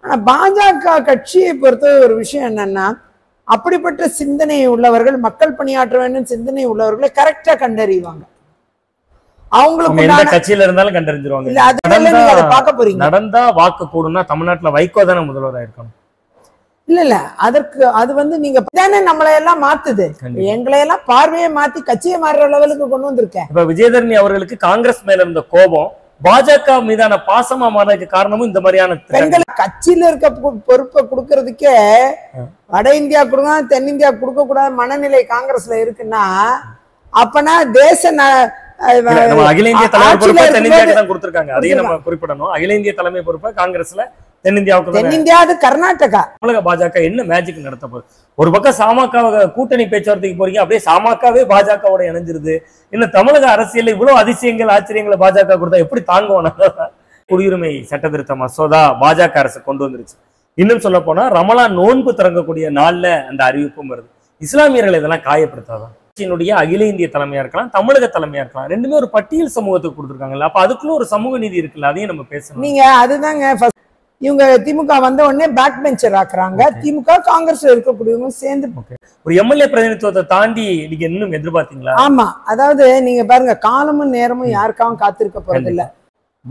ஆனா பாஜக கட்சியை பொறுத்த ஒரு விஷயம் என்னன்னா, அப்படிப்பட்ட சிந்தனை உள்ளவர்கள், மக்கள் பணியாற்ற வேண்டும் சிந்தனை உள்ளவர்களை கரெக்டா கண்டறிவாங்க. அவங்களுக்கு எந்த கட்சியில இருந்தாலும் கண்டறிஞ்சிருவாங்க. இல்ல அதை பார்க்க போறீங்க. நடந்தா வாக்கு கூடுனா தமிழ்நாட்டுல வைகோ தானே முதல்வராக இருக்கணும். இல்ல அதற்கு அது வந்து நீங்க தானே நம்மளை எல்லாம் மாத்துது, எங்களை எல்லாம் பார்வையை மாத்தி கட்சியை மாறுற லெவலுக்கு கொண்டு வந்திருக்கேன். இப்ப விஜயதரணி அவர்களுக்கு காங்கிரஸ் மேல இருந்த கோபம் பாஜக மீதான பாசமா மாறதுக்கு காரணமும் இந்த மாதிரியான பெண்கள் கட்சியில இருக்க பொறுப்பை கொடுக்கறதுக்கே வட இந்தியா கொடுங்க தென்னிந்தியா கொடுக்க கூடாத மனநிலை காங்கிரஸ்ல இருக்குன்னா, அப்பனா அகில இந்திய தலைமை பொறுப்பை தென்னிந்தியாவுக்கு தான் கொடுத்திருக்காங்க. அதையும் நம்ம குறிப்பிடணும். அகில இந்திய தலைமை பொறுப்பை காங்கிரஸ்ல தென்னிந்தியாவுக்கு, தென்னிந்தியா கர்நாடகா. தமிழக பாஜக என்ன மேஜிக் நடத்த போகுது? ஒரு பக்கம் சாமக கூட்டணி பேச்சுவார்த்தைக்கு போறீங்க, அப்படியே சாமகவே பாஜகவோட இணைஞ்சிருது. இன்னும் தமிழக அரசியல் இவ்வளவு அதிசயங்கள் ஆச்சரியங்களை பாஜக கொடுத்தா எப்படி தாங்குவோம்? குடியுரிமை சட்ட திருத்த மசோதா பாஜக அரசு கொண்டு வந்துருச்சு. இன்னும் சொல்ல போனா ரமலான் நோன்பு திறக்கக்கூடிய நாள்ல அந்த அறிவிப்பும் வருது. இஸ்லாமியர்கள் இதெல்லாம் காயப்படுத்தாதான்? அகில இந்திய தலைமையா இருக்கலாம், தமிழக தலைமையா இருக்கலாம், ரெண்டுமே ஒரு பட்டியல் சமூகத்துக்கு கொடுத்துருக்காங்கல்ல. அப்ப அதுக்குள்ள ஒரு சமூக நீதி இருக்குல்ல, அதையும் நம்ம பேசணும். நீங்க அதுதாங்க இவங்க திமுக வந்த உடனே பேக் பெஞ்சர் ஆக்குறாங்க. திமுக காங்கிரஸ்ல இருக்கக்கூடியவங்க சேர்ந்து ஒரு எம்எல்ஏ பிரதிநிதித்துவத்தை தாண்டி நீங்க இன்னும் எதிர்பார்த்தீங்களா? ஆமா, அதாவது நீங்க பாருங்க, காலமும் நேரமும் யாருக்காகவும் காத்திருக்க போறது இல்ல.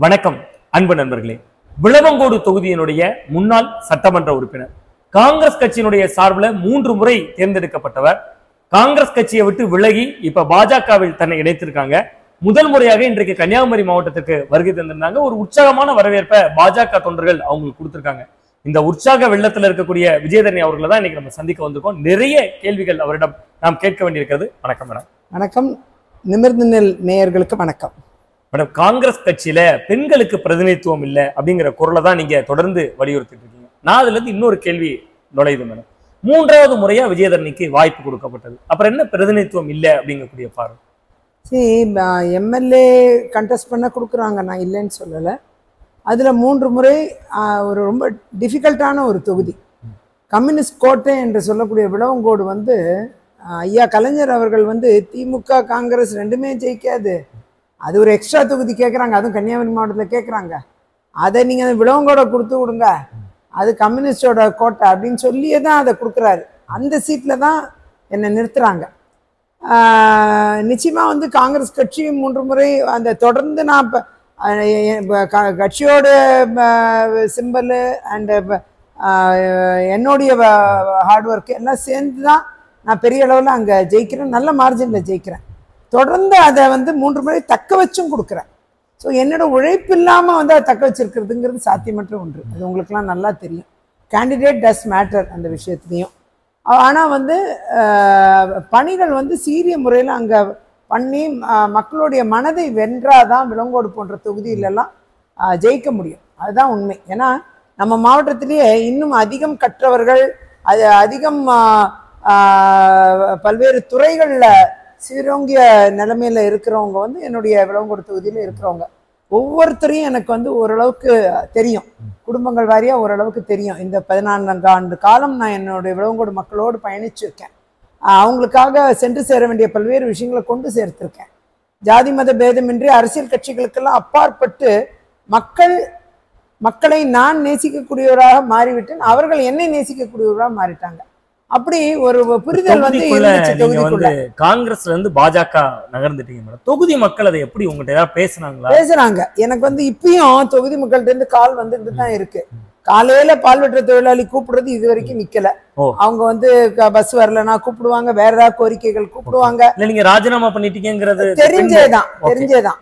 வணக்கம் அன்பு நண்பர்களே. விளவங்கோடு தொகுதியினுடைய முன்னாள் சட்டமன்ற உறுப்பினர், காங்கிரஸ் கட்சியினுடைய சார்பில் 3 முறை தேர்ந்தெடுக்கப்பட்டவர், காங்கிரஸ் கட்சியை விட்டு விலகி இப்ப பாஜகவில் தன்னை இணைத்திருக்காங்க. முதல் முறையாக இன்றைக்கு கன்னியாகுமரி மாவட்டத்திற்கு வருகை தந்திருந்தாங்க. ஒரு உற்சாகமான வரவேற்பை பாஜக தொண்டர்கள் அவங்களுக்கு கொடுத்திருக்காங்க. இந்த உற்சாக வெள்ளத்துல இருக்கக்கூடிய விஜயதரணி அவர்களை தான் இன்னைக்கு நம்ம சந்திக்க வந்திருக்கோம். நிறைய கேள்விகள் அவரிடம் நாம் கேட்க வேண்டியிருக்கிறது. வணக்கம் மேடம். வணக்கம். நிமிர்ந்து நெல் நேயர்களுக்கு வணக்கம். மேடம், காங்கிரஸ் கட்சியில பெண்களுக்கு பிரதிநிதித்துவம் இல்லை அப்படிங்கிற குரலை தான் நீங்க தொடர்ந்து வலியுறுத்திட்டு இருக்கீங்க. நான் அதுல இருந்து இன்னொரு கேள்வி நுழையுது மேடம். 3வது முறையா விஜயதரணிக்கு வாய்ப்பு கொடுக்கப்பட்டது, அப்புறம் என்ன பிரதிநிதித்துவம் இல்லை அப்படிங்கக்கூடிய பார்வை? எம்எல்ஏ கண்டெஸ்ட் பண்ண கொடுக்குறாங்க, நான் இல்லைன்னு சொல்லலை. அதில் 3 முறை ஒரு ரொம்ப டிஃபிகல்ட்டான ஒரு தொகுதி, கம்யூனிஸ்ட் கோட்டை என்று சொல்லக்கூடிய விளவங்கோடு வந்து ஐயா கலைஞர் அவர்கள் வந்து திமுக காங்கிரஸ் ரெண்டுமே ஜெயிக்காது, அது ஒரு எக்ஸ்ட்ரா தொகுதி கேட்குறாங்க, அதுவும் கன்னியாகுமரி மாவட்டத்தில் கேட்குறாங்க, அதை நீங்கள் விளவங்கோட கொடுத்து விடுங்க, அது கம்யூனிஸ்டோட கோட்டை அப்படின்னு சொல்லியே தான் அதை கொடுக்குறாரு. அந்த சீட்டில் தான் என்னை நிறுத்துகிறாங்க. நிச்சயமாக வந்து காங்கிரஸ் கட்சி 3 முறை அந்த தொடர்ந்து நான் கட்சியோட சிம்பல் அண்டு என்னுடைய ஹார்ட் ஒர்க் எல்லாம் சேர்ந்து தான் நான் பெரிய அளவில் அங்கே ஜெயிக்கிறேன், நல்ல மார்ஜினில் ஜெயிக்கிறேன். தொடர்ந்து அதை வந்து 3 முறை தக்க வச்சும் கொடுக்குறேன். ஸோ என்னோட உழைப்பு இல்லாமல் வந்து அதை தக்க வச்சிருக்கிறதுங்கிறது சாத்தியமற்ற ஒன்று, அது உங்களுக்குலாம் நல்லா தெரியும். கேண்டிடேட் டஸ் மேட்டர் அந்த விஷயத்துலையும். ஆனால் வந்து பணிகள் வந்து சீரிய முறையில் அங்கே பண்ணி மக்களுடைய மனதை வென்றாதான் விளங்கோடு போன்ற தொகுதியிலெல்லாம் ஜெயிக்க முடியும். அதுதான் உண்மை. ஏன்னா நம்ம மாவட்டத்திலேயே இன்னும் அதிகம் கற்றவர்கள், அது அதிகம் பல்வேறு துறைகளில் சீரோங்கிய நிலைமையில் இருக்கிறவங்க வந்து என்னுடைய விளங்கோடு தொகுதியில் இருக்கிறவங்க ஒவ்வொருத்தரையும் எனக்கு வந்து ஓரளவுக்கு தெரியும், குடும்பங்கள் வாரியாக ஓரளவுக்கு தெரியும். இந்த 14 ஆண்டு காலம் நான் என்னுடைய விளவங்கோடு மக்களோடு பயணிச்சிருக்கேன். அவங்களுக்காக சென்று சேர வேண்டிய பல்வேறு விஷயங்களை கொண்டு சேர்த்திருக்கேன். ஜாதி மத பேதமின்றி அரசியல் கட்சிகளுக்கெல்லாம் அப்பாற்பட்டு மக்களை நான் நேசிக்கக்கூடியவராக மாறிவிட்டேன், அவர்கள் என்னை நேசிக்கக்கூடியவராக மாறிட்டாங்க. அப்படி ஒரு புரிதல் வந்து காங்கிரஸ்ல இருந்து பாஜக நகர்ந்துட்டீங்க மேடம். தொகுதி மக்கள் அதை எப்படி உங்கள்கிட்ட ஏதாவது பேசுறாங்க? எனக்கு வந்து இப்பயும் தொகுதி மக்கள்கிட்ட இருந்து கால் வந்துட்டு தான் இருக்கு. காலையில பால்வெற்ற தொழிலாளி கூப்பிடுறது இது வரைக்கும் நிக்கல. அவங்க வந்து பஸ் வரலன்னா கூப்பிடுவாங்க, வேற ஏதாவது கோரிக்கைகள் கூப்பிடுவாங்க. இல்ல நீங்க ராஜினாமா பண்ணிட்டீங்கிறது தெரிஞ்சேதான்.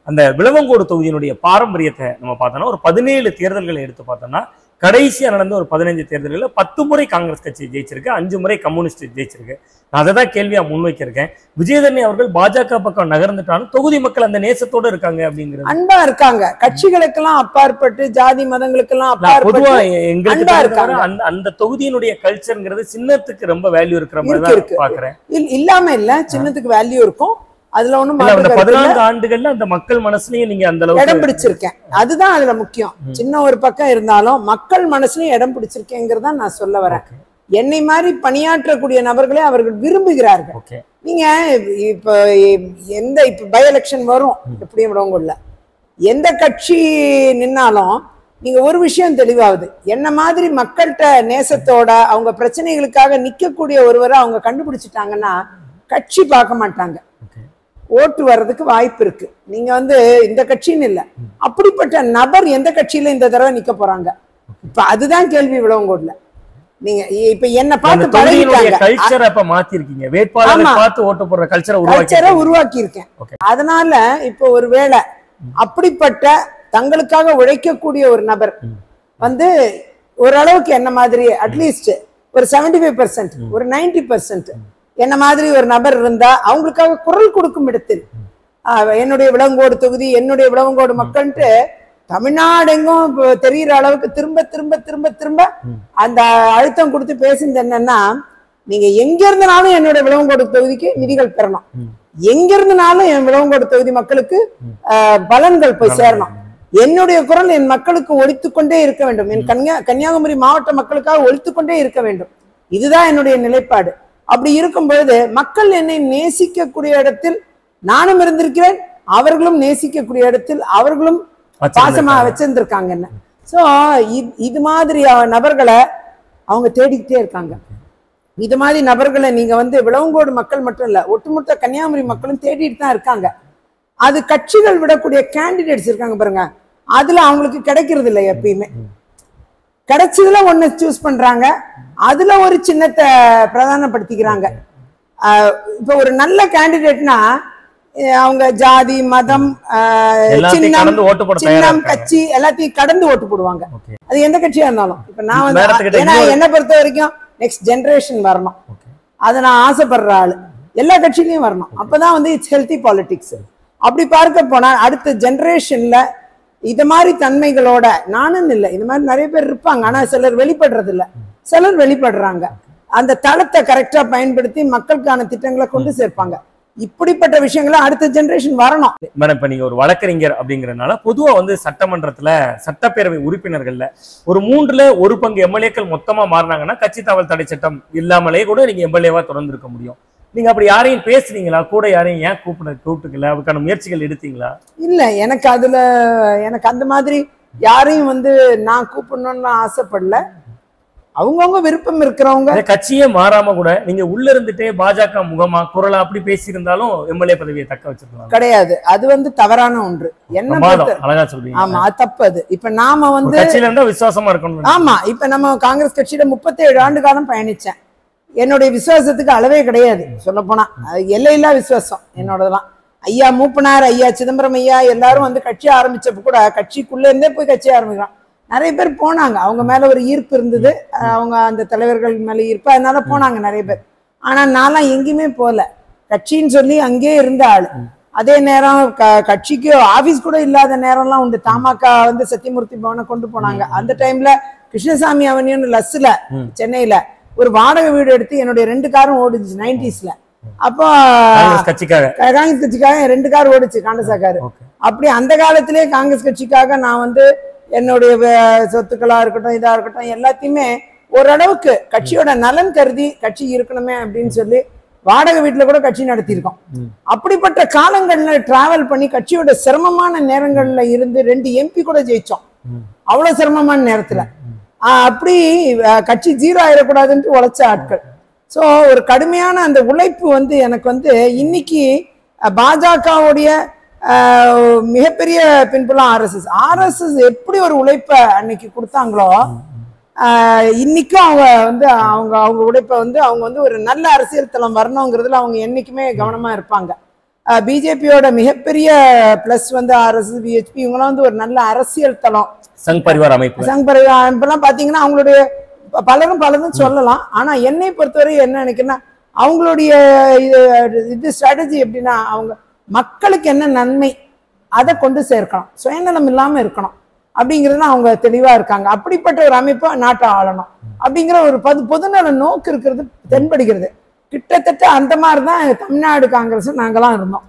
அந்த விளவங்கோடு தொகுதியினுடைய பாரம்பரியத்தை நம்ம பார்த்தோம்னா ஒரு 17 தேர்தல்களை எடுத்து பார்த்தோம்னா கடைசியா நடந்த ஒரு 15 தேர்தல்களில் 10 முறை காங்கிரஸ் கட்சி ஜெயிச்சிருக்கு, 5 முறை கம்யூனிஸ்ட் ஜெயிச்சிருக்கு. நான் அதை தான் கேள்வியா முன்வைக்கிறேன். விஜயதரணி அவர்கள் பாஜக பக்கம் நகர்ந்துட்டாலும் தொகுதி மக்கள் அந்த நேசத்தோட இருக்காங்க அப்படிங்கிறது, அன்பா இருக்காங்க. கட்சிகளுக்கெல்லாம் அப்பாற்பட்டு ஜாதி மதங்களுக்கெல்லாம் பொதுவா எங்களுக்கு அந்த தொகுதியினுடைய கல்ச்சர்ங்கிறது சின்னத்துக்கு ரொம்ப வேல்யூ இருக்கிற மாதிரி தான் பாக்குறேன். இல்லாம இல்ல, சின்னத்துக்கு வேல்யூ இருக்கும். அதுல ஒண்ணும் 14 ஆண்டுகள்ல அந்த மக்கள் மனசுலயும் நீங்க அந்த அளவுக்கு இடம் பிடிச்சிருக்கேன். அதுதான் அதுல முக்கியம். சின்ன ஒரு பக்கம் இருந்தாலும் மக்கள் மனசுலயும் இடம் பிடிச்சிருக்கேங்கிறதா நான் சொல்ல வரேன். என்னை மாதிரி பணியாற்றக்கூடிய நபர்களே அவர்கள் விரும்புகிறார்கள். நீங்க இப்ப பை எலெக்ஷன் வரும், எப்படியும் விடவங்கல்ல எந்த கட்சி நின்னாலும் நீங்க ஒரு விஷயம் தெளிவாகுது, என்ன மாதிரி மக்கள்கிட்ட நேசத்தோட அவங்க பிரச்சனைகளுக்காக நிக்கக்கூடிய ஒருவரை அவங்க கண்டுபிடிச்சிட்டாங்கன்னா கட்சி பார்க்க மாட்டாங்க, ஓட்டு வர்றதுக்கு வாய்ப்பு இருக்கு. நீங்க வந்து இந்த கட்சின்னு இல்ல, அப்படிப்பட்ட நபர் எந்த கட்சியில இந்த தடவை நிக்க போறாங்க, இப்ப அதுதான் கேள்வி விளவங்கோடுல. நீங்க இப்ப என்ன பார்த்து பழகிட்டாங்க, கல்ச்சரை அப்ப மாத்தி இருக்கீங்க, வேட்பாளரை பார்த்து ஓட்டு போடுற கல்ச்சரை உருவாக்கி இருக்கேன். அதனால இப்ப ஒருவேளை அப்படிப்பட்ட தங்களுக்காக உழைக்கக்கூடிய ஒரு நபர் வந்து ஓரளவுக்கு என்ன மாதிரி அட்லீஸ்ட் ஒரு 75%, ஒரு 90% என்ன மாதிரி ஒரு நபர் இருந்தா அவங்களுக்காக குரல் கொடுக்கும் இடத்தில், என்னுடைய விளவங்கோடு தொகுதி, என்னுடைய விளவங்கோடு மக்கள்ட்டு தமிழ்நாடு எங்கும் தெரிகிற அளவுக்கு திரும்ப திரும்ப திரும்ப திரும்ப அந்த அழுத்தம் கொடுத்து பேசுனது என்னன்னா, நீங்க எங்க இருந்தனாலும் என்னுடைய விளவங்கோடு தொகுதிக்கு நிதிகள் பெறணும், எங்க இருந்தனாலும் என் விளவங்கோடு தொகுதி மக்களுக்கு பலன்கள் போய் சேரணும், என்னுடைய குரல் என் மக்களுக்கு ஒலித்துக்கொண்டே இருக்க வேண்டும், என் கன்னியாகுமரி மாவட்ட மக்களுக்காக ஒலித்துக்கொண்டே இருக்க வேண்டும், இதுதான் என்னுடைய நிலைப்பாடு. அப்படி இருக்கும் பொழுது மக்கள் என்னை நேசிக்கக்கூடிய இடத்தில் நானும் இருந்திருக்கிறேன், அவர்களும் நேசிக்கக்கூடிய இடத்தில் அவர்களும் பாசமா வச்சிருந்திருக்காங்க என்ன. சோ இது மாதிரி நபர்களை அவங்க தேடிக்கிட்டே இருக்காங்க. இது மாதிரி நபர்களை நீங்க வந்து விளவங்கோடு மக்கள் மட்டும் இல்ல, ஒட்டுமொத்த கன்னியாகுமரி மக்களும் தேடிட்டு தான் இருக்காங்க. அது கட்சிகள் விடக்கூடிய கேண்டிடேட்ஸ் இருக்காங்க பாருங்க, அதுல அவங்களுக்கு கிடைக்கிறது இல்லை, எப்பயுமே கிடைச்சதுல ஒண்ணு சூஸ் பண்றாங்க, அதுல ஒரு சின்னத்தை பிரதானப்படுத்திக்கிறாங்க. இப்ப ஒரு நல்ல கேண்டிடேட்னா அவங்க ஜாதி, மதம், சின்னம், கட்சி எல்லாத்தையும் கடந்து ஓட்டு போடுவாங்க, அது எந்த கட்சியா இருந்தாலும். இப்ப நான் வந்து என்ன பொறுத்த வரைக்கும் நெக்ஸ்ட் ஜெனரேஷன் வரணும், அதை நான் ஆசைப்படுற ஆளு, எல்லா கட்சியிலயும் வரணும், அப்பதான் வந்து இட்ஸ் ஹெல்தி பாலிடிக்ஸ். அப்படி பார்க்க போனா அடுத்த ஜெனரேஷன்ல இது மாதிரி தன்மைகளோட, நானும் இல்லை, இது மாதிரி நிறைய பேர் இருப்பாங்க, ஆனா சிலர் வெளிப்படுறது இல்லை, சிலர் வெளிப்படுறாங்க, அந்த தளத்தை கரெக்டா பயன்படுத்தி மக்களுக்கான திட்டங்களை கொண்டு சேர்ப்பாங்க. இப்படிப்பட்ட விஷயங்களை அடுத்த ஜெனரேஷன் வரணும். மேடம், இப்ப நீங்க ஒரு வழக்கறிஞர் அப்படிங்கறதுனால பொதுவா வந்து சட்டமன்றத்துல சட்டப்பேரவை உறுப்பினர்கள்ல ஒரு 1/3 பங்கு எம்எல்ஏக்கள் மொத்தமா மாறினாங்கன்னா கட்சி தாவல் தடை சட்டம் இல்லாமலே கூட நீங்க எம்எல்ஏவா தொடர்ந்து இருக்க முடியும். நீங்க அப்படி யாரையும் பேசுறீங்களா, கூட யாரையும் ஏன் கூப்பிட்டுக்கல, அதுக்கான முயற்சிகள் எடுத்தீங்களா? இல்ல, எனக்கு அந்த மாதிரி யாரையும் வந்து நான் கூப்பிடணும்னு ஆசைப்படல. அவங்கவுங்க விருப்பம் இருக்கிறவங்க கட்சியே மாறாம கூட நீங்க உள்ள இருந்துட்டே பாஜக முகமா குரலா அப்படி பேசியிருந்தாலும் எம்எல்ஏ பதவியை தக்க வச்சிருக்கலாம். கிடையாது, அது வந்து தவறான ஒன்று. என்ன அழகா சொல்றீங்க. ஆமா, அது தப்பு. அது இப்ப நாம வந்து கட்சியில இருந்தா விசுவாசமா இருக்கணும். ஆமா, இப்ப நம்ம காங்கிரஸ் கட்சியில 37 ஆண்டு காலம் பயணிச்சேன். என்னுடைய விசுவாசத்துக்கு அளவே கிடையாது, சொல்ல போனா எல்லையில்லா விசுவாசம் என்னோடதெல்லாம். ஐயா மூப்பனார், ஐயா சிதம்பரம் ஐயா எல்லாரும் வந்து கட்சி ஆரம்பிச்சப்ப கூட கட்சிக்குள்ள இருந்தே போய் கட்சி ஆரம்பிக்கலாம். நிறைய பேர் போனாங்க, அவங்க மேல ஒரு ஈர்ப்பு இருந்தது, அவங்க அந்த தலைவர்கள் மேல ஈர்ப்பு, அதனால போனாங்க நிறைய பேர். ஆனா நான்லாம் எங்கேயுமே போகல, கட்சின்னு சொல்லி அங்கேயே இருந்த ஆளு. அதே நேரம் கட்சிக்கு ஆபீஸ் கூட இல்லாத நேரம்லாம் உண்டு. தமாக வந்து சத்தியமூர்த்தி பவனை கொண்டு போனாங்க. அந்த டைம்ல கிருஷ்ணசாமி அவனியன்னு லஸ்ல சென்னையில ஒரு வாடகை வீடு எடுத்து என்னுடைய 2 காரும் ஓடுச்சு 90ஸ்ல. அப்போ காங்கிரஸ் கட்சிக்காக 2 கார் ஓடுச்சு, காண்டசா காரு. அப்படி அந்த காலத்திலேயே காங்கிரஸ் கட்சிக்காக நான் வந்து என்னுடைய சொத்துக்களா இருக்கட்டும், இதா இருக்கட்டும், எல்லாத்தையுமே ஓரளவுக்கு கட்சியோட நலன் கருதி கட்சி இருக்கணுமே அப்படின்னு சொல்லி வாடகை வீட்டுல கூட கட்சி நடத்தியிருக்கோம். அப்படிப்பட்ட காலங்கள்ல டிராவல் பண்ணி கட்சியோட சிரமமான நேரங்கள்ல இருந்து 2 MP கூட ஜெயிச்சோம், அவ்வளவு சிரமமான நேரத்துல. அப்படி கட்சி 0 ஆயிடக்கூடாதுன்ட்டு உழைச்ச ஆட்கள். ஸோ ஒரு கடுமையான அந்த உழைப்பு வந்து எனக்கு வந்து இன்னைக்கு பாஜகவுடைய மிகப்பெரிய பின்புலம் ஆர்எஸ்எஸ் எப்படி ஒரு உழைப்பை அன்னைக்கு கொடுத்தாங்களோ, இன்னைக்கும் அவங்க வந்து அவங்க உழைப்பை வந்து அவங்க வந்து ஒரு நல்ல அரசியல் தளம் வரணுங்கிறதுல அவங்க என்னைக்குமே கவனமா இருப்பாங்க. பிஜேபியோட மிகப்பெரிய பிளஸ் வந்து ஆர்எஸ்எஸ், பிஹெச்பி, இவங்களாம் வந்து ஒரு நல்ல அரசியல் தளம். சங் பரிவார் அமைப்புலாம் பாத்தீங்கன்னா அவங்களுடைய பலரும் சொல்லலாம். ஆனா என்னை பொறுத்தவரை என்ன நினைக்கிறேன்னா, அவங்களுடைய இது ஸ்ட்ராட்டஜி எப்படின்னா, அவங்க மக்களுக்கு என்ன நன்மை அதை கொண்டு சேர்க்கணும், சுயநலம் இல்லாம இருக்கணும் அப்படிங்கிறதுல அவங்க தெளிவா இருக்காங்க. அப்படிப்பட்ட ஒரு அமைப்பை நாட்டை ஆளணும் அப்படிங்கிற ஒரு பொதுநல நோக்கு இருக்கிறது தென்படுகிறது. கிட்டத்தட்ட அந்த மாதிரிதான் தமிழ்நாடு காங்கிரஸ் நாங்கெல்லாம் இருந்தோம்.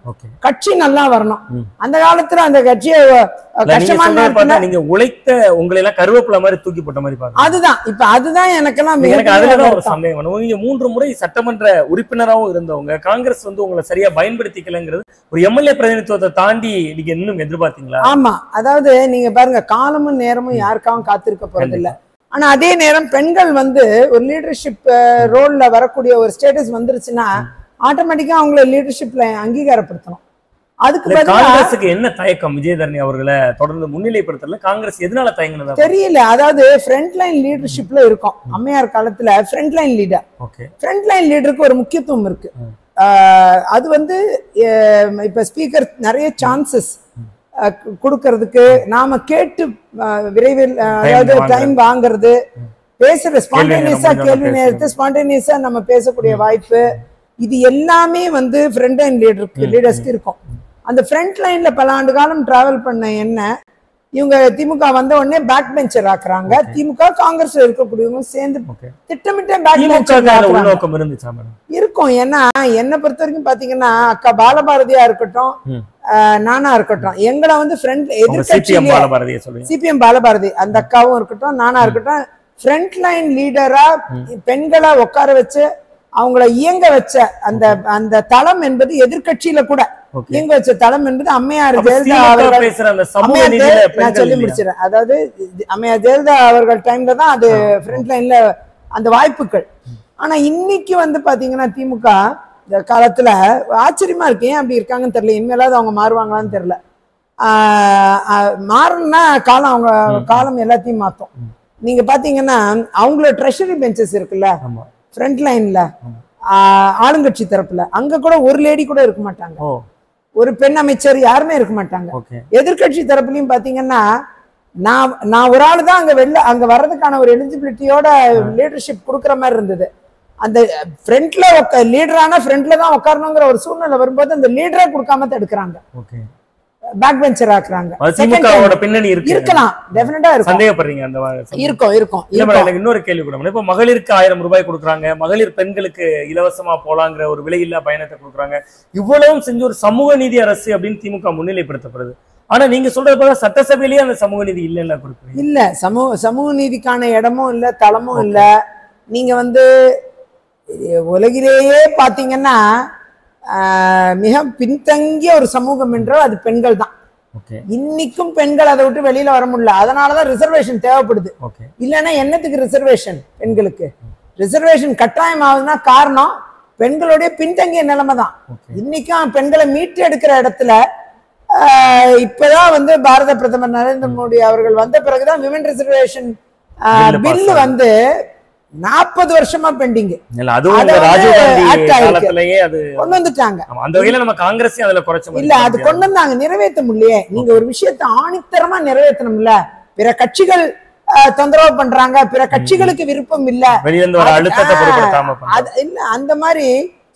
கட்சி நல்லா வரணும். அந்த காலத்துல அந்த கட்சியை கஷ்டமான நீங்க உழைத்த உங்களை எல்லாம் கருவேப்பிலை மாதிரி தூக்கி போட்ட மாதிரி பாருங்க. அதுதான் இப்ப அதுதான் எனக்கெல்லாம் அதுலதான் ஒரு சந்தேகம். நீங்க 3 முறை சட்டமன்ற உறுப்பினராகவும் இருந்தவங்க, காங்கிரஸ் வந்து உங்களை சரியா பயன்படுத்திக்கலங்கிறது ஒரு எம்எல்ஏ பிரதிநிதித்துவத்தை தாண்டி நீங்க இன்னும் எதிர்பார்த்தீங்களா? ஆமா, அதாவது நீங்க பாருங்க, காலமும் நேரமும் யாருக்காகவும் காத்திருக்க போறது இல்ல. ஆனா அதே நேரம் பெண்கள் வந்து ஒரு லீடர்ஷிப் ரோல்ல வரக்கூடிய ஒரு ஸ்டேட்டஸ் வந்துருச்சுன்னா ஆட்டோமேட்டிக்கா அவங்கள லீடர்ஷிப்ல அங்கீகாரப்படுத்தணும். அதுக்கு காங்கிரஸுக்கு என்ன தயக்கம்? விஜயதரணி அவர்களை தொடர்ந்து முன்னிலைப்படுத்தல காங்கிரஸ் எதனால தயங்கினதா தெரியல. அதாவது ஃப்ரண்ட் லைன் லீடர்ஷிப்ல இருக்கும். அம்மையார் காலத்துல front line leader, front line லீடருக்கு ஒரு முக்கியத்துவம் இருக்கு. அது வந்து இப்ப ஸ்பீக்கர் நிறைய சான்சஸ் கொடுக்கறதுக்கு, நாம கேட்டு விரைவில் அதாவது டைம் வாங்குறது, பேசுற ஸ்பான்டேனியஸா கேள்வி நேரத்தை ஸ்பான்டேனியஸா நம்ம பேசக்கூடிய வாய்ப்பு, இது எல்லாமே வந்து ஃப்ரண்ட் லைன் லீடர்ஸ்க்கு இருக்கும். அந்த ஃப்ரண்ட் லைன்ல பல ஆண்டு காலம் டிராவல் பண்ண என்ன இவங்க திமுக வந்த உடனே பேக் பெஞ்சர் ஆக்குறாங்க. திமுக காங்கிரஸ்ல இருக்கக்கூடியவங்க சேர்ந்து திட்டமிட்ட பேக் பெஞ்சர் இருக்கும். ஏன்னா என்னை பொறுத்த வரைக்கும் பாத்தீங்கன்னா அக்கா பாலபாரதியா இருக்கட்டும், நானா இருக்கட்டும், எங்களை வந்து சிபிஎம் பாலபாரதி அந்த அக்காவும் இருக்கட்டும், நானா இருக்கட்டும், ஃப்ரண்ட் லைன் லீடரா பெண்களை உட்கார வச்சு அவங்கள இயங்க வச்ச அந்த அந்த தளம் என்பது எதிர்கட்சியில கூட இயங்க வச்ச தளம் என்பது அம்மையார் ஜெயலலிதா அவர்கள். நான் சொல்லி முடிச்சிடறேன். அதாவது அம்மையார் ஜெயலலிதா அவர்கள் டைம்ல தான் அது ஃப்ரண்ட் லைன்ல அந்த வாய்ப்புகள். ஆனா இன்னைக்கு வந்து பாத்தீங்கன்னா திமுக இந்த காலத்துல ஆச்சரியமா இருக்கு, ஏன் அப்படி இருக்காங்கன்னு தெரியல. இனிமேலாவது அவங்க மாறுவாங்களான்னு தெரியல. மாறணும்னா காலம், அவங்க காலம் எல்லாத்தையும் மாத்தும். நீங்க பாத்தீங்கன்னா அவங்களோட ட்ரெஷரி பெஞ்சஸ் இருக்குல்ல ஃப்ரண்ட் லைன்ல ஆளுங்கட்சி தரப்புல, அங்க கூட ஒரு லேடி கூட இருக்க மாட்டாங்க, ஒரு பெண் அமைச்சர் யாருமே இருக்க மாட்டாங்க. எதிர்கட்சி தரப்புலயும் பாத்தீங்கன்னா நான் ஒரு ஆளு தான் அங்க வர்றதுக்கான ஒரு எலிஜிபிலிட்டியோட லீடர்ஷிப் கொடுக்குற மாதிரி இருந்தது. அந்த ஃப்ரண்ட்ல லீடரான ஃப்ரண்ட்ல தான் உட்காரணுங்கிற ஒரு சூழ்நிலை வரும்போது அந்த லீடரே கொடுக்காம தடுக்கிறாங்க, பேக் பெஞ்சர் ஆக்குறாங்க. பின்னணி இருக்கலாம், டெஃபினட்டா இருக்கும். சந்தேகப்படுறீங்க அந்த இருக்கும். இன்னொரு கேள்வி கூட, இப்ப மகளிருக்கு 1000 ரூபாய் கொடுக்குறாங்க, மகளிர் பெண்களுக்கு இலவசமா போலாங்கிற ஒரு விலையில்லா பயணத்தை கொடுக்குறாங்க. இவ்வளவும் செஞ்சு ஒரு சமூக நீதி அரசு அப்படின்னு திமுக முன்னிலைப்படுத்தப்படுது. ஆனா நீங்க சொல்றது போல சட்டசபையிலேயே அந்த சமூக நீதி இல்லைன்னு கொடுக்குறீங்க. இல்ல, சமூக நீதிக்கான இடமும் இல்ல, தளமும் இல்ல. நீங்க வந்து உலகிலேயே பாத்தீங்கன்னா மிக பின்தங்கிய ஒரு சமூகம் என்றால் அது பெண்கள் தான். இன்னைக்கும் பெண்கள் அதை விட்டு வெளியில வர முடியல. அதனாலதான் ரிசர்வேஷன் தேவைப்படுது. இல்லைன்னா என்னத்துக்கு ரிசர்வேஷன்? பெண்களுக்கு ரிசர்வேஷன் கட்டாயம் ஆகுதுன்னா காரணம் பெண்களுடைய பின்தங்கிய நிலைமை தான். இன்னைக்கும் பெண்களை மீட்டு எடுக்கிற இடத்துல இப்பதான் வந்து பாரத பிரதமர் நரேந்திர மோடி அவர்கள் வந்த பிறகுதான் விமன் ரிசர்வேஷன் பில் வந்து 40 வருஷமா பெண்டிங். கொண்டு வந்துட்டாங்க. இல்ல, அது கொண்டு வந்தாங்க, நிறைவேற்ற முடியல. நீங்க ஒரு விஷயத்தை ஆணித்தரமா நிறைவேற்றணும்ல. பிற கட்சிகள் தொந்தரவு பண்றாங்க, பிற கட்சிகளுக்கு விருப்பம் இல்ல, இல்ல அந்த மாதிரி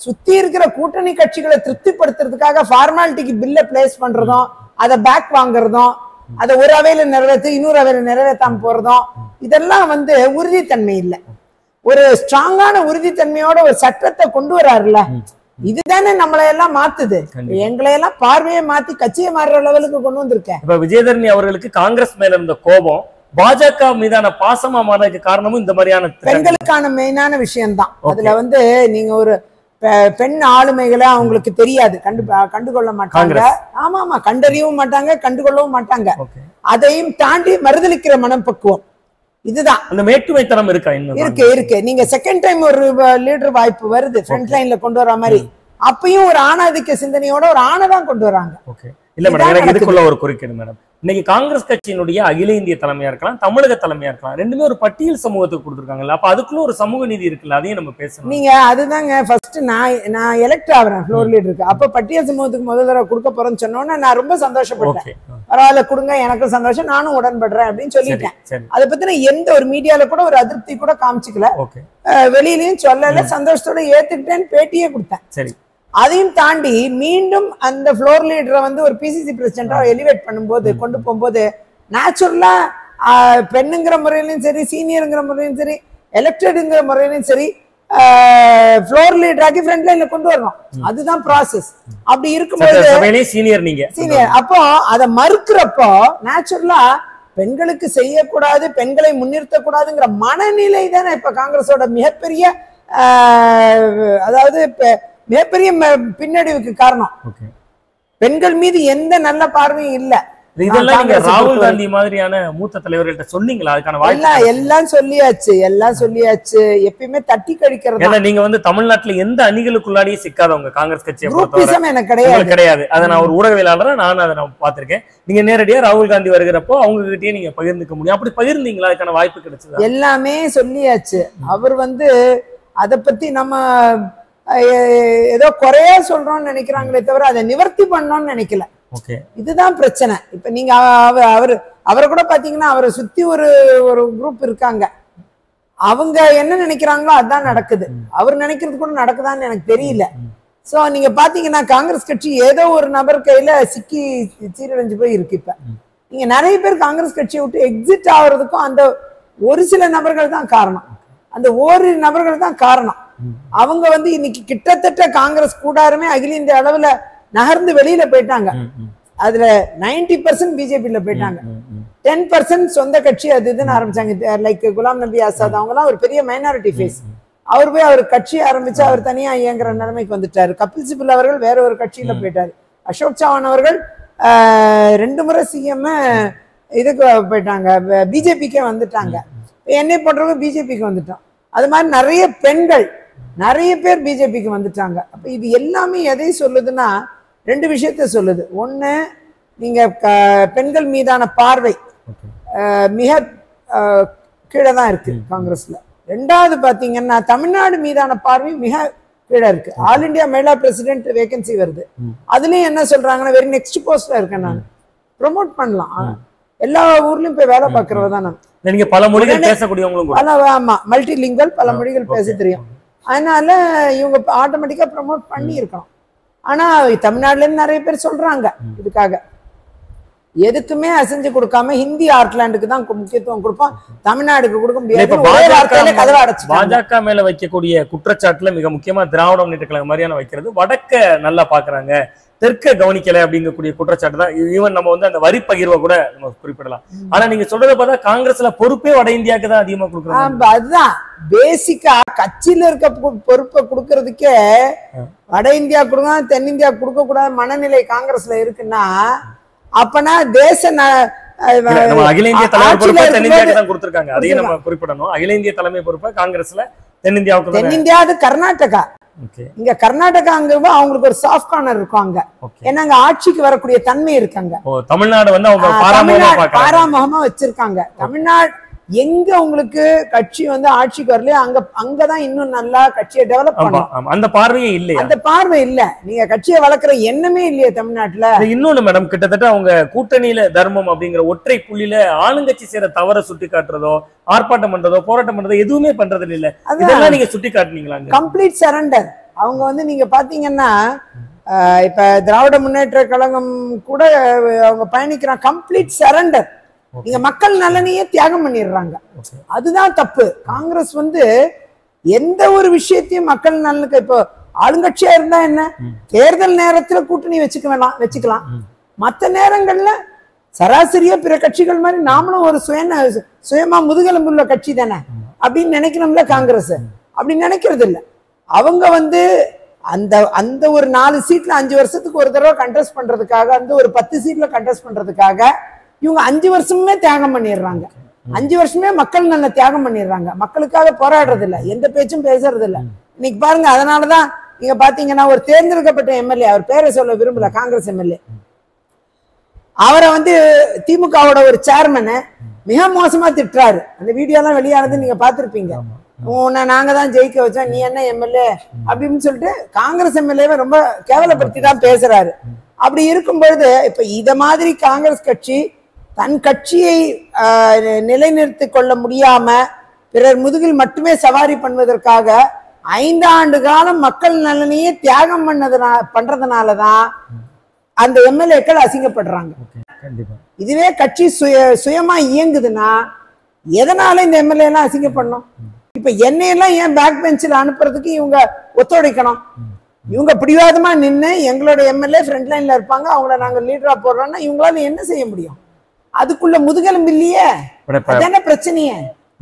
சுத்தி இருக்கிற கூட்டணி கட்சிகளை திருப்திப்படுத்துறதுக்காக ஃபார்மாலிட்டிக்கு பில்ல பிளேஸ் பண்றதும், அதை பேக் வாங்குறதும், அதை ஒரு அவையில நிறைவேற்ற இன்னொரு அவையில நிறைவேற்றாம போறதும், இதெல்லாம் வந்து உறுதித்தன்மை இல்லை. ஒரு ஸ்ட்ராங்கான உறுதித்தன்மையோட ஒரு சட்டத்தை கொண்டு வராருல, இதுதானே நம்மளை எல்லாம் மாத்துது. எங்களை எல்லாம் பார்வையை மாத்தி கட்சியை மாறுற லெவலுக்கு கொண்டு வந்திருக்கேன். இப்ப விஜயதரணி அவர்களுக்கு காங்கிரஸ் மேல இருந்த கோபம் பாஜக மீதான பாசமா மாறதுக்கு காரணமும் இந்த மாதிரியான பெண்களுக்கான மெயினான விஷயம் தான். அதுல வந்து நீங்க ஒரு பெண் ஆளுமைகளை அவங்களுக்கு தெரியாது, கண்டுகொள்ள மாட்டாங்க. ஆமா, கண்டறியவும் மாட்டாங்க, கண்டுகொள்ளவும் மாட்டாங்க. அதையும் தாண்டி மறுதளிக்கிற மனப்பக்குவம், இதுதான். அந்த மேட்டுமைத்தனம் இருக்கா? இருக்கு. நீங்க செகண்ட் டைம் ஒரு லீடர் வாய்ப்பு வருது ஃப்ரண்ட் லைன்ல கொண்டு வர மாதிரி, அப்பயும் ஒரு ஆணாதிக்க சிந்தனையோட ஒரு ஆணை தான் கொண்டு வராங்க. இல்ல மேடம், எனக்கு இதுக்குள்ள ஒரு குறுக்கீடு மேடம். இன்னைக்கு காங்கிரஸ் கட்சியினுடைய அகில இந்திய தலைமையா இருக்கலாம், தமிழக தலைமையா இருக்கலாம், ரெண்டுமே ஒரு பட்டியல் சமூகத்துக்கு கொடுத்துருக்காங்கல்ல. அப்ப அதுக்குள்ள ஒரு சமூக நீதி இருக்குல்ல, அதையும் நம்ம பேசணும். நீங்க அதுதாங்க ஃபர்ஸ்ட் நான் எலெக்ட் ஆகிறேன் ஃப்ளோர் லீடருக்கு. அப்ப பட்டியல் சமூகத்துக்கு முதல் தடவை கொடுக்க போறேன்னு சொன்னோன்னா நான் ரொம்ப சந்தோஷப்பட்டேன். பரவாயில்ல கொடுங்க, எனக்கும் சந்தோஷம், நானும் உடன்படுறேன் அப்படின்னு சொல்லிட்டேன். அதை பத்தின எந்த ஒரு மீடியால கூட ஒரு அதிருப்தி கூட காமிச்சுக்கல, வெளியிலயும் சொல்லல, சந்தோஷத்தோட ஏத்துக்கிட்டேன்னு பேட்டியே கொடுத்தேன். சரி, அதையும் தாண்டி மீண்டும் அந்த ஃப்ளோர் லீடரை வந்து ஒரு பிசிசி பிரசிடென்டா எலிவேட் பண்ணும்போது, கொண்டு போகும்போது நேச்சுரலா பெண்ணுங்கிற முறையிலும் சரி, சீனியருங்கிற முறையிலும் சரி, எலெக்டடுங்கிற முறையிலும் சரி, ஃப்ளோர் லீடராக்கி ஃப்ரண்ட் லைன்ல கொண்டு வரணும். அதுதான் ப்ராசஸ். அப்படி இருக்கும்போது சீனியர் அப்போ அதை மறுக்கிறப்போ நேச்சுரலா பெண்களுக்கு செய்யக்கூடாது, பெண்களை முன்னிறுத்தக்கூடாதுங்கிற மனநிலை தானே இப்ப காங்கிரஸோட மிகப்பெரிய அதாவது மிகப்பெரிய பின்னடைவுக்கு காரணம். பெண்கள் மீது எந்த நல்ல பார்வையும் இல்ல. இதெல்லாம் நீங்க ராகுல் காந்தி மாதிரியான மூத்த தலைவர்கள்ட்ட சொன்னீங்களா? அதுக்கான வாய்ப்பு எல்லாம் சொல்லியாச்சு. எப்பயுமே தட்டி கழிக்கிறது. ஏன்னா நீங்க வந்து தமிழ்நாட்டுல எந்த அணிகளுக்குள்ளாடியே சிக்காதவங்க காங்கிரஸ் கட்சியை எனக்கு கிடையாது. அதை நான் ஒரு ஊடகவியலாளரா நானும் அதை நான் பார்த்திருக்கேன். நீங்க நேரடியா ராகுல் காந்தி வருகிறப்போ அவங்க கிட்டயே நீங்க பகிர்ந்துக்க முடியும். அப்படி பகிர்ந்தீங்களா? அதுக்கான வாய்ப்பு கிடைச்சது? எல்லாமே சொல்லியாச்சு. அவர் வந்து அதை பத்தி நம்ம ஏதோ குறையா சொல்றோம்னு நினைக்கிறாங்களே தவிர அதை நிவர்த்தி பண்ணோம்னு நினைக்கல. இதுதான் பிரச்சனை. இப்ப நீங்க அவரை கூட பாத்தீங்கன்னா அவரை சுத்தி ஒரு குரூப் இருக்காங்க. அவங்க என்ன நினைக்கிறாங்களோ அதான் நடக்குது. அவர் நினைக்கிறது கூட நடக்குதான்னு எனக்கு தெரியல. சோ நீங்க பாத்தீங்கன்னா காங்கிரஸ் கட்சி ஏதோ ஒரு நபர் கையில சிக்கி சீரழிஞ்சு போய் இருக்கு. இப்ப நீங்க நிறைய பேர் காங்கிரஸ் கட்சியை விட்டு எக்ஸிட் ஆகுறதுக்கும் அந்த ஒரு சில நபர்கள் தான் காரணம். அந்த ஓரிரு நபர்கள் தான் காரணம். அவங்க வந்து இன்னைக்கு கிட்டத்தட்ட காங்கிரஸ் கூடாருமே அகில இந்திய அளவுல நகர்ந்து வெளியில போயிட்டாங்க. அதுல 90% பிஜேபியில போயிட்டாங்க. 10% சொந்த கட்சி அது இதுன்னு ஆரம்பிச்சாங்க. லைக் குலாம் நபி ஆசாத் அவங்க எல்லாம் ஒரு பெரிய மைனாரிட்டி ஃபேஸ். அவர் போய் அவர் கட்சி ஆரம்பிச்சு அவர் தனியா இயங்குற நிலைமைக்கு வந்துட்டாரு. கபில் சிபல் அவர்கள் வேற ஒரு கட்சியில போயிட்டாரு. அசோக் சவான் அவர்கள் 2 முறை சிஎம் இதுக்கு போயிட்டாங்க, பிஜேபிக்கே வந்துட்டாங்க. என்னை போன்றவங்க பிஜேபிக்கு வந்துட்டோம். அது மாதிரி நிறைய பெண்கள் நிறைய பேர் பிஜேபிக்கு வந்துட்டாங்க. அப்ப இது எல்லாமே எதை சொல்லுதுன்னா 2 விஷயத்த சொல்லுது. ஒண்ணு, நீங்க பெண்கள் மீதான பார்வை மிக கீழே தான் இருக்கு காங்கிரஸ்ல. 2வது பாத்தீங்கன்னா தமிழ்நாடு மீதான பார்வை மிக கீழே இருக்கு. ஆல் இண்டியா மಹಿಳா பிரசிடென்ட் வேகன்சி வருது. அதுலயும் என்ன சொல்றாங்கன்னா வெரி நெக்ஸ்ட் போஸ்ட்ல இருக்கேன், நான் ப்ரொமோட் பண்ணலாம், எல்லா ஊர்லயும் போய் வேலை பார்க்கறவ தான் நான். நீங்க பல மொழிகள் பேசக்கூடியவங்களும் கூட. ஆமா, மல்டி லிங்குவல், பல மொழிகள் பேச தெரியும். அதனால இவங்க ஆட்டோமேட்டிக்கா ப்ரமோட் பண்ணி இருக்கணும். ஆனா தமிழ்நாடுல இருந்து நிறைய பேர் சொல்றாங்க இதுக்காக எதுக்குமே அசைஞ்சு கொடுக்காம ஹிந்தி ஆர்ட்லாண்டுக்கு தான் முக்கியத்துவம் கொடுப்போம், தமிழ்நாடுக்கு கொடுக்க முடியாது. பாஜக மேல வைக்கக்கூடிய குற்றச்சாட்டுல மிக முக்கியமா திராவிட முன்னேற்ற கழகம் மாதிரியான வைக்கிறது வடக்க நல்லா பாக்குறாங்க, தெற்க கவனிக்கல அப்படிங்கக்கூடிய குற்றச்சாட்டு தான். ஈவன் நம்ம வந்து அந்த வரி பகிர்வை கூட நம்ம குறிப்பிடலாம். ஆனா நீங்க சொல்றத பார்த்தா காங்கிரஸ்ல பொறுப்பே வட இந்தியாவுக்கு தான் அதிகமா கொடுக்குறாங்க. அதுதான் பேசிக்கா கட்சியில இருக்க பொறுப்பை கொடுக்கறதுக்கே வட இந்தியா கொடுக்கணும், தென்னிந்தியா கொடுக்க கூடாது மனநிலை காங்கிரஸ்ல இருக்குன்னா அப்பனா தேச அகில இந்திய தலைமை பொறுப்பை தென்னிந்தியாவுக்கு தான் கொடுத்திருக்காங்க. அதையும் நம்ம குறிப்பிடணும். அகில இந்திய தலைமை பொறுப்பை காங்கிரஸ்ல தென்னிந்தியாவுக்கு. தென்னிந்தியா அது கர்நாடகா. இங்க கர்நாடகா அங்க அவங்களுக்கு ஒரு சாஃப்ட் கார்னர் இருக்கும் அங்க. ஏன்னா அங்க ஆட்சிக்கு வரக்கூடிய தன்மை இருக்காங்க. தமிழ்நாடு வந்து அவங்க பாராமுகமா வச்சிருக்காங்க. தமிழ்நாடு எங்க உங்களுக்கு கட்சி வந்து ஆட்சிக்கு வரலையோ அங்கதான் இன்னும் நல்லா கட்சியை டெவலப் பண்ணலாம். அந்த பார்வையே இல்ல, அந்த பார்வை இல்ல. நீங்க கட்சியை வளர்க்குற எண்ணமே இல்லையே தமிழ்நாட்டுல. இன்னொன்னு மேடம், கிட்டத்தட்ட அவங்க கூட்டணியில தர்மம் அப்படிங்கிற ஒற்றை புள்ளியில ஆளுங்கட்சி செய்யற தவற சுட்டி காட்டுறதோ, ஆர்ப்பாட்டம் பண்றதோ, போராட்டம் பண்றதோ எதுவுமே பண்றது இல்ல. இதெல்லாம் நீங்க சுட்டி காட்டுனீங்களா? Complete surrender. அவங்க வந்து நீங்க பாத்தீங்கன்னா இப்ப திராவிட முன்னேற்ற கழகம் கூட அவங்க பயணிக்கிறாங்க. Complete surrender. நீங்க மக்கள் நலனையே தியாகம் பண்ணிடுறாங்க. அதுதான் தப்பு. காங்கிரஸ் வந்து எந்த ஒரு விஷயத்தையும் மக்கள் நலனுக்கு, இப்போ ஆளுங்கட்சியா இருந்தா என்ன, தேர்தல் நேரத்துல கூட்டணி வச்சுக்கலாம். மற்ற நேரங்கள்ல சராசரியா பிற கட்சிகள் மாதிரி நாமளும் ஒரு சுயமா முதுகெலும்புள்ள கட்சி தானே அப்படின்னு நினைக்கணும்ல. காங்கிரஸ் அப்படி நினைக்கிறது இல்ல. அவங்க வந்து அந்த ஒரு 4 சீட்ல 5 வருஷத்துக்கு ஒரு தடவை கண்டெஸ்ட் பண்றதுக்காக, அந்த ஒரு 10 சீட்ல கண்டெஸ்ட் பண்றதுக்காக இவங்க 5 வருஷமே தியாகம் பண்ணிடுறாங்க. 5 வருஷமே மக்கள் நல்ல தியாகம் பண்ணிடுறாங்க. மக்களுக்காக போராடுறது இல்ல, எந்த பேச்சும் பேசுறது இல்ல. இன்னைக்கு பாருங்க, அதனாலதான் நீங்க பாத்தீங்கன்னா ஒரு தேர்ந்தெடுக்கப்பட்ட எம்எல்ஏ, அவர் பேரை சொல்ல விரும்பல, காங்கிரஸ் எம்எல்ஏ, அவரை வந்து திமுகவோட ஒரு சேர்மனை மிக மோசமா திட்டுறாரு. அந்த வீடியோ எல்லாம் வெளியானது நீங்க பாத்திருப்பீங்க. உன்னை நாங்க தான் ஜெயிக்க வச்சோம், நீ என்ன எம்எல்ஏ அப்படின்னு சொல்லிட்டு காங்கிரஸ் எம்எல்ஏவை ரொம்ப கேவலப்படுத்தி தான் பேசுறாரு. அப்படி இருக்கும் பொழுது இப்ப இத மாதிரி காங்கிரஸ் கட்சி தன் கட்சியை நிலைநிறுத்திக் கொள்ள முடியாம பிறர் முதுகில் மட்டுமே சவாரி பண்ணுவதற்காக 5 ஆண்டு காலம் மக்கள் நலனையே தியாகம் பண்றதுனாலதான் அந்த எம்எல்ஏக்கள் அசிங்கப்படுறாங்க. இதுவே கட்சி சுயமா இயங்குதுன்னா எதனால இந்த எம்எல்ஏ எல்லாம் அசிங்கப்படணும்? இப்ப என்னையெல்லாம் ஏன் பேக் பெஞ்சில் அனுப்புறதுக்கு இவங்க ஒத்துழைக்கணும்? இவங்க பிடிவாதமா நின்று எங்களோட எம்எல்ஏ ஃப்ரண்ட் லைன்ல இருப்பாங்க, அவங்கள நாங்க லீடரா போடுறோம்னா இவங்களால என்ன செய்ய முடியும்? அதுக்குள்ள முதுகெலும்பு இல்லையே, அதான பிரச்சனையே.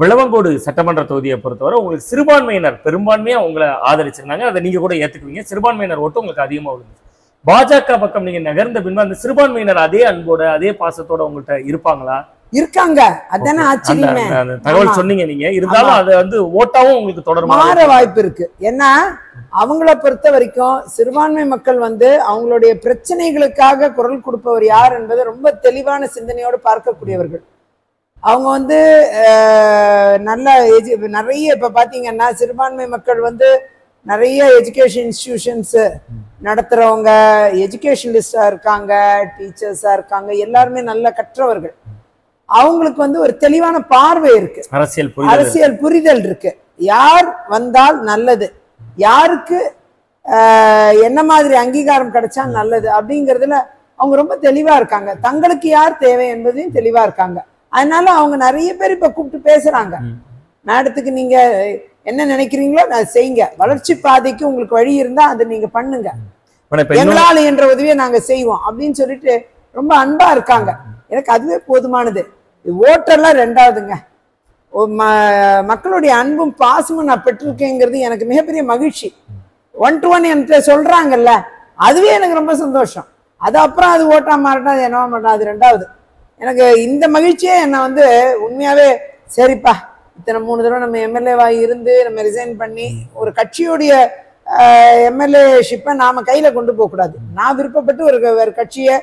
விளவங்கோடு சட்டமன்ற தொகுதியை பொறுத்தவரை உங்களுக்கு சிறுபான்மையினர் பெரும்பான்மையா உங்களை ஆதரிச்சிருந்தாங்க, அதை நீங்க கூட ஏத்துக்குவீங்க. சிறுபான்மையினர் ஓட்டு உங்களுக்கு அதிகமா விழுந்து. பாஜக பக்கம் நீங்க நகர்ந்த பின்பு அந்த சிறுபான்மையினர் அதே அன்போட அதே பாசத்தோட உங்கள்கிட்ட இருப்பாங்களா? இருக்காங்க, அதான ஆச்சரியமே. தகவல் சொன்னீங்க நீங்க, இருந்தாலும் அது வந்து ஓட்டாவும் உங்களுக்கு தொடர்ந்து மாற வாய்ப்பு இருக்கு. ஏன்னா அவங்கள பொறுத்த வரைக்கும் சிறுபான்மை மக்கள் வந்து அவங்களுடைய பிரச்சனைகளுக்காக குரல் கொடுப்பவர் யார் என்பதை ரொம்ப தெளிவான சிந்தனையோடு பார்க்கக்கூடியவர்கள். அவங்க வந்து நல்ல நிறைய இப்ப பாத்தீங்கன்னா சிறுபான்மை மக்கள் வந்து நிறைய எஜுகேஷன் இன்ஸ்டிடியூஷன்ஸ் நடத்துறவங்க, எஜுகேஷனலிஸ்டா இருக்காங்க, டீச்சர்ஸா இருக்காங்க, எல்லாருமே நல்ல கற்றவர்கள். அவங்களுக்கு வந்து ஒரு தெளிவான பார்வை இருக்கு, அரசியல் புரிதல் இருக்கு. யார் வந்தால் நல்லது, யாருக்கு என்ன மாதிரி அங்கீகாரம் கிடைச்சா நல்லது அப்படிங்கிறதுல அவங்க ரொம்ப தெளிவா இருக்காங்க. தங்களுக்கு யார் தேவை என்பதையும் தெளிவா இருக்காங்க. அதனால அவங்க நிறைய பேர் இப்ப கூப்பிட்டு பேசுறாங்க. மேடத்துக்கு நீங்க என்ன நினைக்கிறீங்களோ நான் செய்யுங்க, வளர்ச்சி பாதைக்கு உங்களுக்கு வழி இருந்தா அதை நீங்க பண்ணுங்க, எங்களால் என்ற உதவியை நாங்க செய்வோம் அப்படின்னு சொல்லிட்டு ரொம்ப அன்பா இருக்காங்க. எனக்கு அதுவே போதுமானது. ஓட்டெல்லாம் ரெண்டாவதுங்க. மக்களுடைய அன்பும் பாசமும் நான் பெற்றிருக்கேங்கிறது எனக்கு மிகப்பெரிய மகிழ்ச்சி. 1-to-1 என்கிட்ட சொல்றாங்கல்ல, அதுவே எனக்கு ரொம்ப சந்தோஷம். அது அப்புறம் அது ஓட்டா மாறட்டா, அது என்னவா மாட்டா, அது ரெண்டாவது. எனக்கு இந்த மகிழ்ச்சியே என்னை வந்து உண்மையாவே சரிப்பா, இத்தனை 3 தடவை நம்ம எம்எல்ஏவா இருந்து நம்ம ரிசைன் பண்ணி ஒரு கட்சியுடைய எம்எல்ஏஷிப்பை நாம கையில கொண்டு போக கூடாது. நான் விருப்பப்பட்டு ஒரு கட்சியை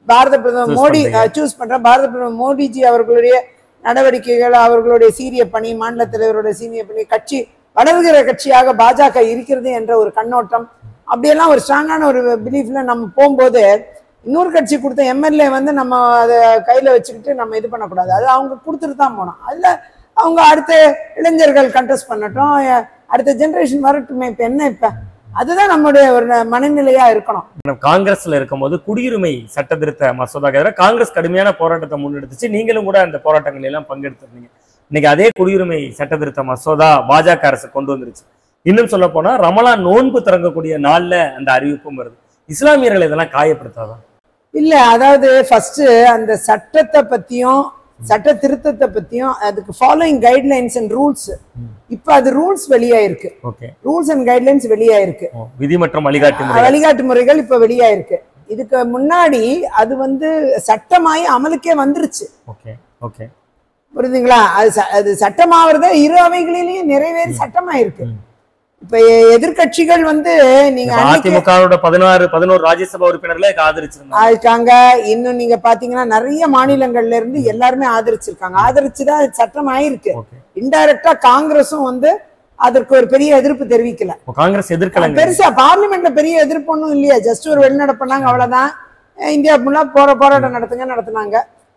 பாரத பிரதமர் மோடி சூஸ் பண்றேன். பாரத பிரதமர் மோடிஜி அவர்களுடைய நடவடிக்கைகள், அவர்களுடைய சீரிய பணி, மாநில தலைவருடைய சீரிய பணி, கட்சி வளர்கிற கட்சியாக பாஜக இருக்கிறது என்ற ஒரு கண்ணோட்டம், அப்படியெல்லாம் ஒரு ஸ்ட்ராங்கான ஒரு பிலீஃப்ல நம்ம போகும்போது இன்னொரு கட்சி கொடுத்த எம்எல்ஏ வந்து நம்ம அதை கையில வச்சுக்கிட்டு நம்ம இது பண்ணக்கூடாது. அது அவங்க கொடுத்துட்டு தான் போனோம். அதுல அவங்க அடுத்த இளைஞர்கள் கண்டெஸ்ட் பண்ணட்டும், அடுத்த ஜெனரேஷன் வரட்டுமே. இப்ப என்ன, இப்ப அதுதான் நம்முடைய ஒரு மனநிலையா இருக்கணும். காங்கிரஸ்ல இருக்கும் போது குடியுரிமை சட்ட திருத்த மசோதாக்கு எதிராக காங்கிரஸ் கடுமையான போராட்டத்தை முன்னெடுத்துச்சு. நீங்களும் கூட அந்த போராட்டங்கள் எல்லாம் பங்கெடுத்திருந்தீங்க. இன்னைக்கு அதே குடியுரிமை சட்ட திருத்த மசோதா பாஜக அரசு கொண்டு வந்துருச்சு. இன்னும் சொல்ல போனா ரமலான் நோன்பு திறக்கக்கூடிய நாள்ல அந்த அறிவிப்பும் வருது. இஸ்லாமியர்கள் இதெல்லாம் காயப்படுத்தாதான்? இல்ல, அதாவது ஃபர்ஸ்ட் அந்த சட்டத்தை பத்தியும் சட்ட திருத்தத்தை பத்தியும் அதுக்கு ஃபாலோயிங் கைட்லைன்ஸ் அண்ட் ரூல்ஸ், இப்ப அது ரூல்ஸ் வெளியாயிருக்கு. ரூல்ஸ் அண்ட் கைட்லைன்ஸ் வெளியாயிருக்கு, விதி மற்றும் வழிகாட்டு முறைகள் இப்ப வெளியாயிருக்கு. இதுக்கு முன்னாடி அது வந்து சட்டமாயி அமலுக்கே வந்துருச்சு. புரியுதுங்களா? அது சட்டமாவத இரு அவைகளிலேயும் நிறைவேறி சட்டமாயிருக்கு. இப்ப எதிர்கட்சிகள் வந்து நீங்க அதிமுகவோட 11 ராஜ்யசபா உறுப்பினர்களை ஆதரிச்சிருக்காங்க. இன்னும் நீங்க பாத்தீங்கன்னா நிறைய மாநிலங்கள்ல இருந்து எல்லாருமே ஆதரிச்சிருக்காங்க. ஆதரிச்சுதான் சட்டம் ஆயிருக்கு. இன்டைரக்டா காங்கிரஸும் வந்து அதற்கு ஒரு பெரிய எதிர்ப்பு தெரிவிக்கல. காங்கிரஸ் எதிர்க்கல, பெருசா பார்லிமெண்ட்ல பெரிய எதிர்ப்பு ஒன்றும் இல்லையா, ஜஸ்ட் ஒரு வெளிநடப்பு பண்ணாங்க, அவ்வளவுதான். இந்தியா ஃபுல்லா போராட்டம் நடத்துனாங்க.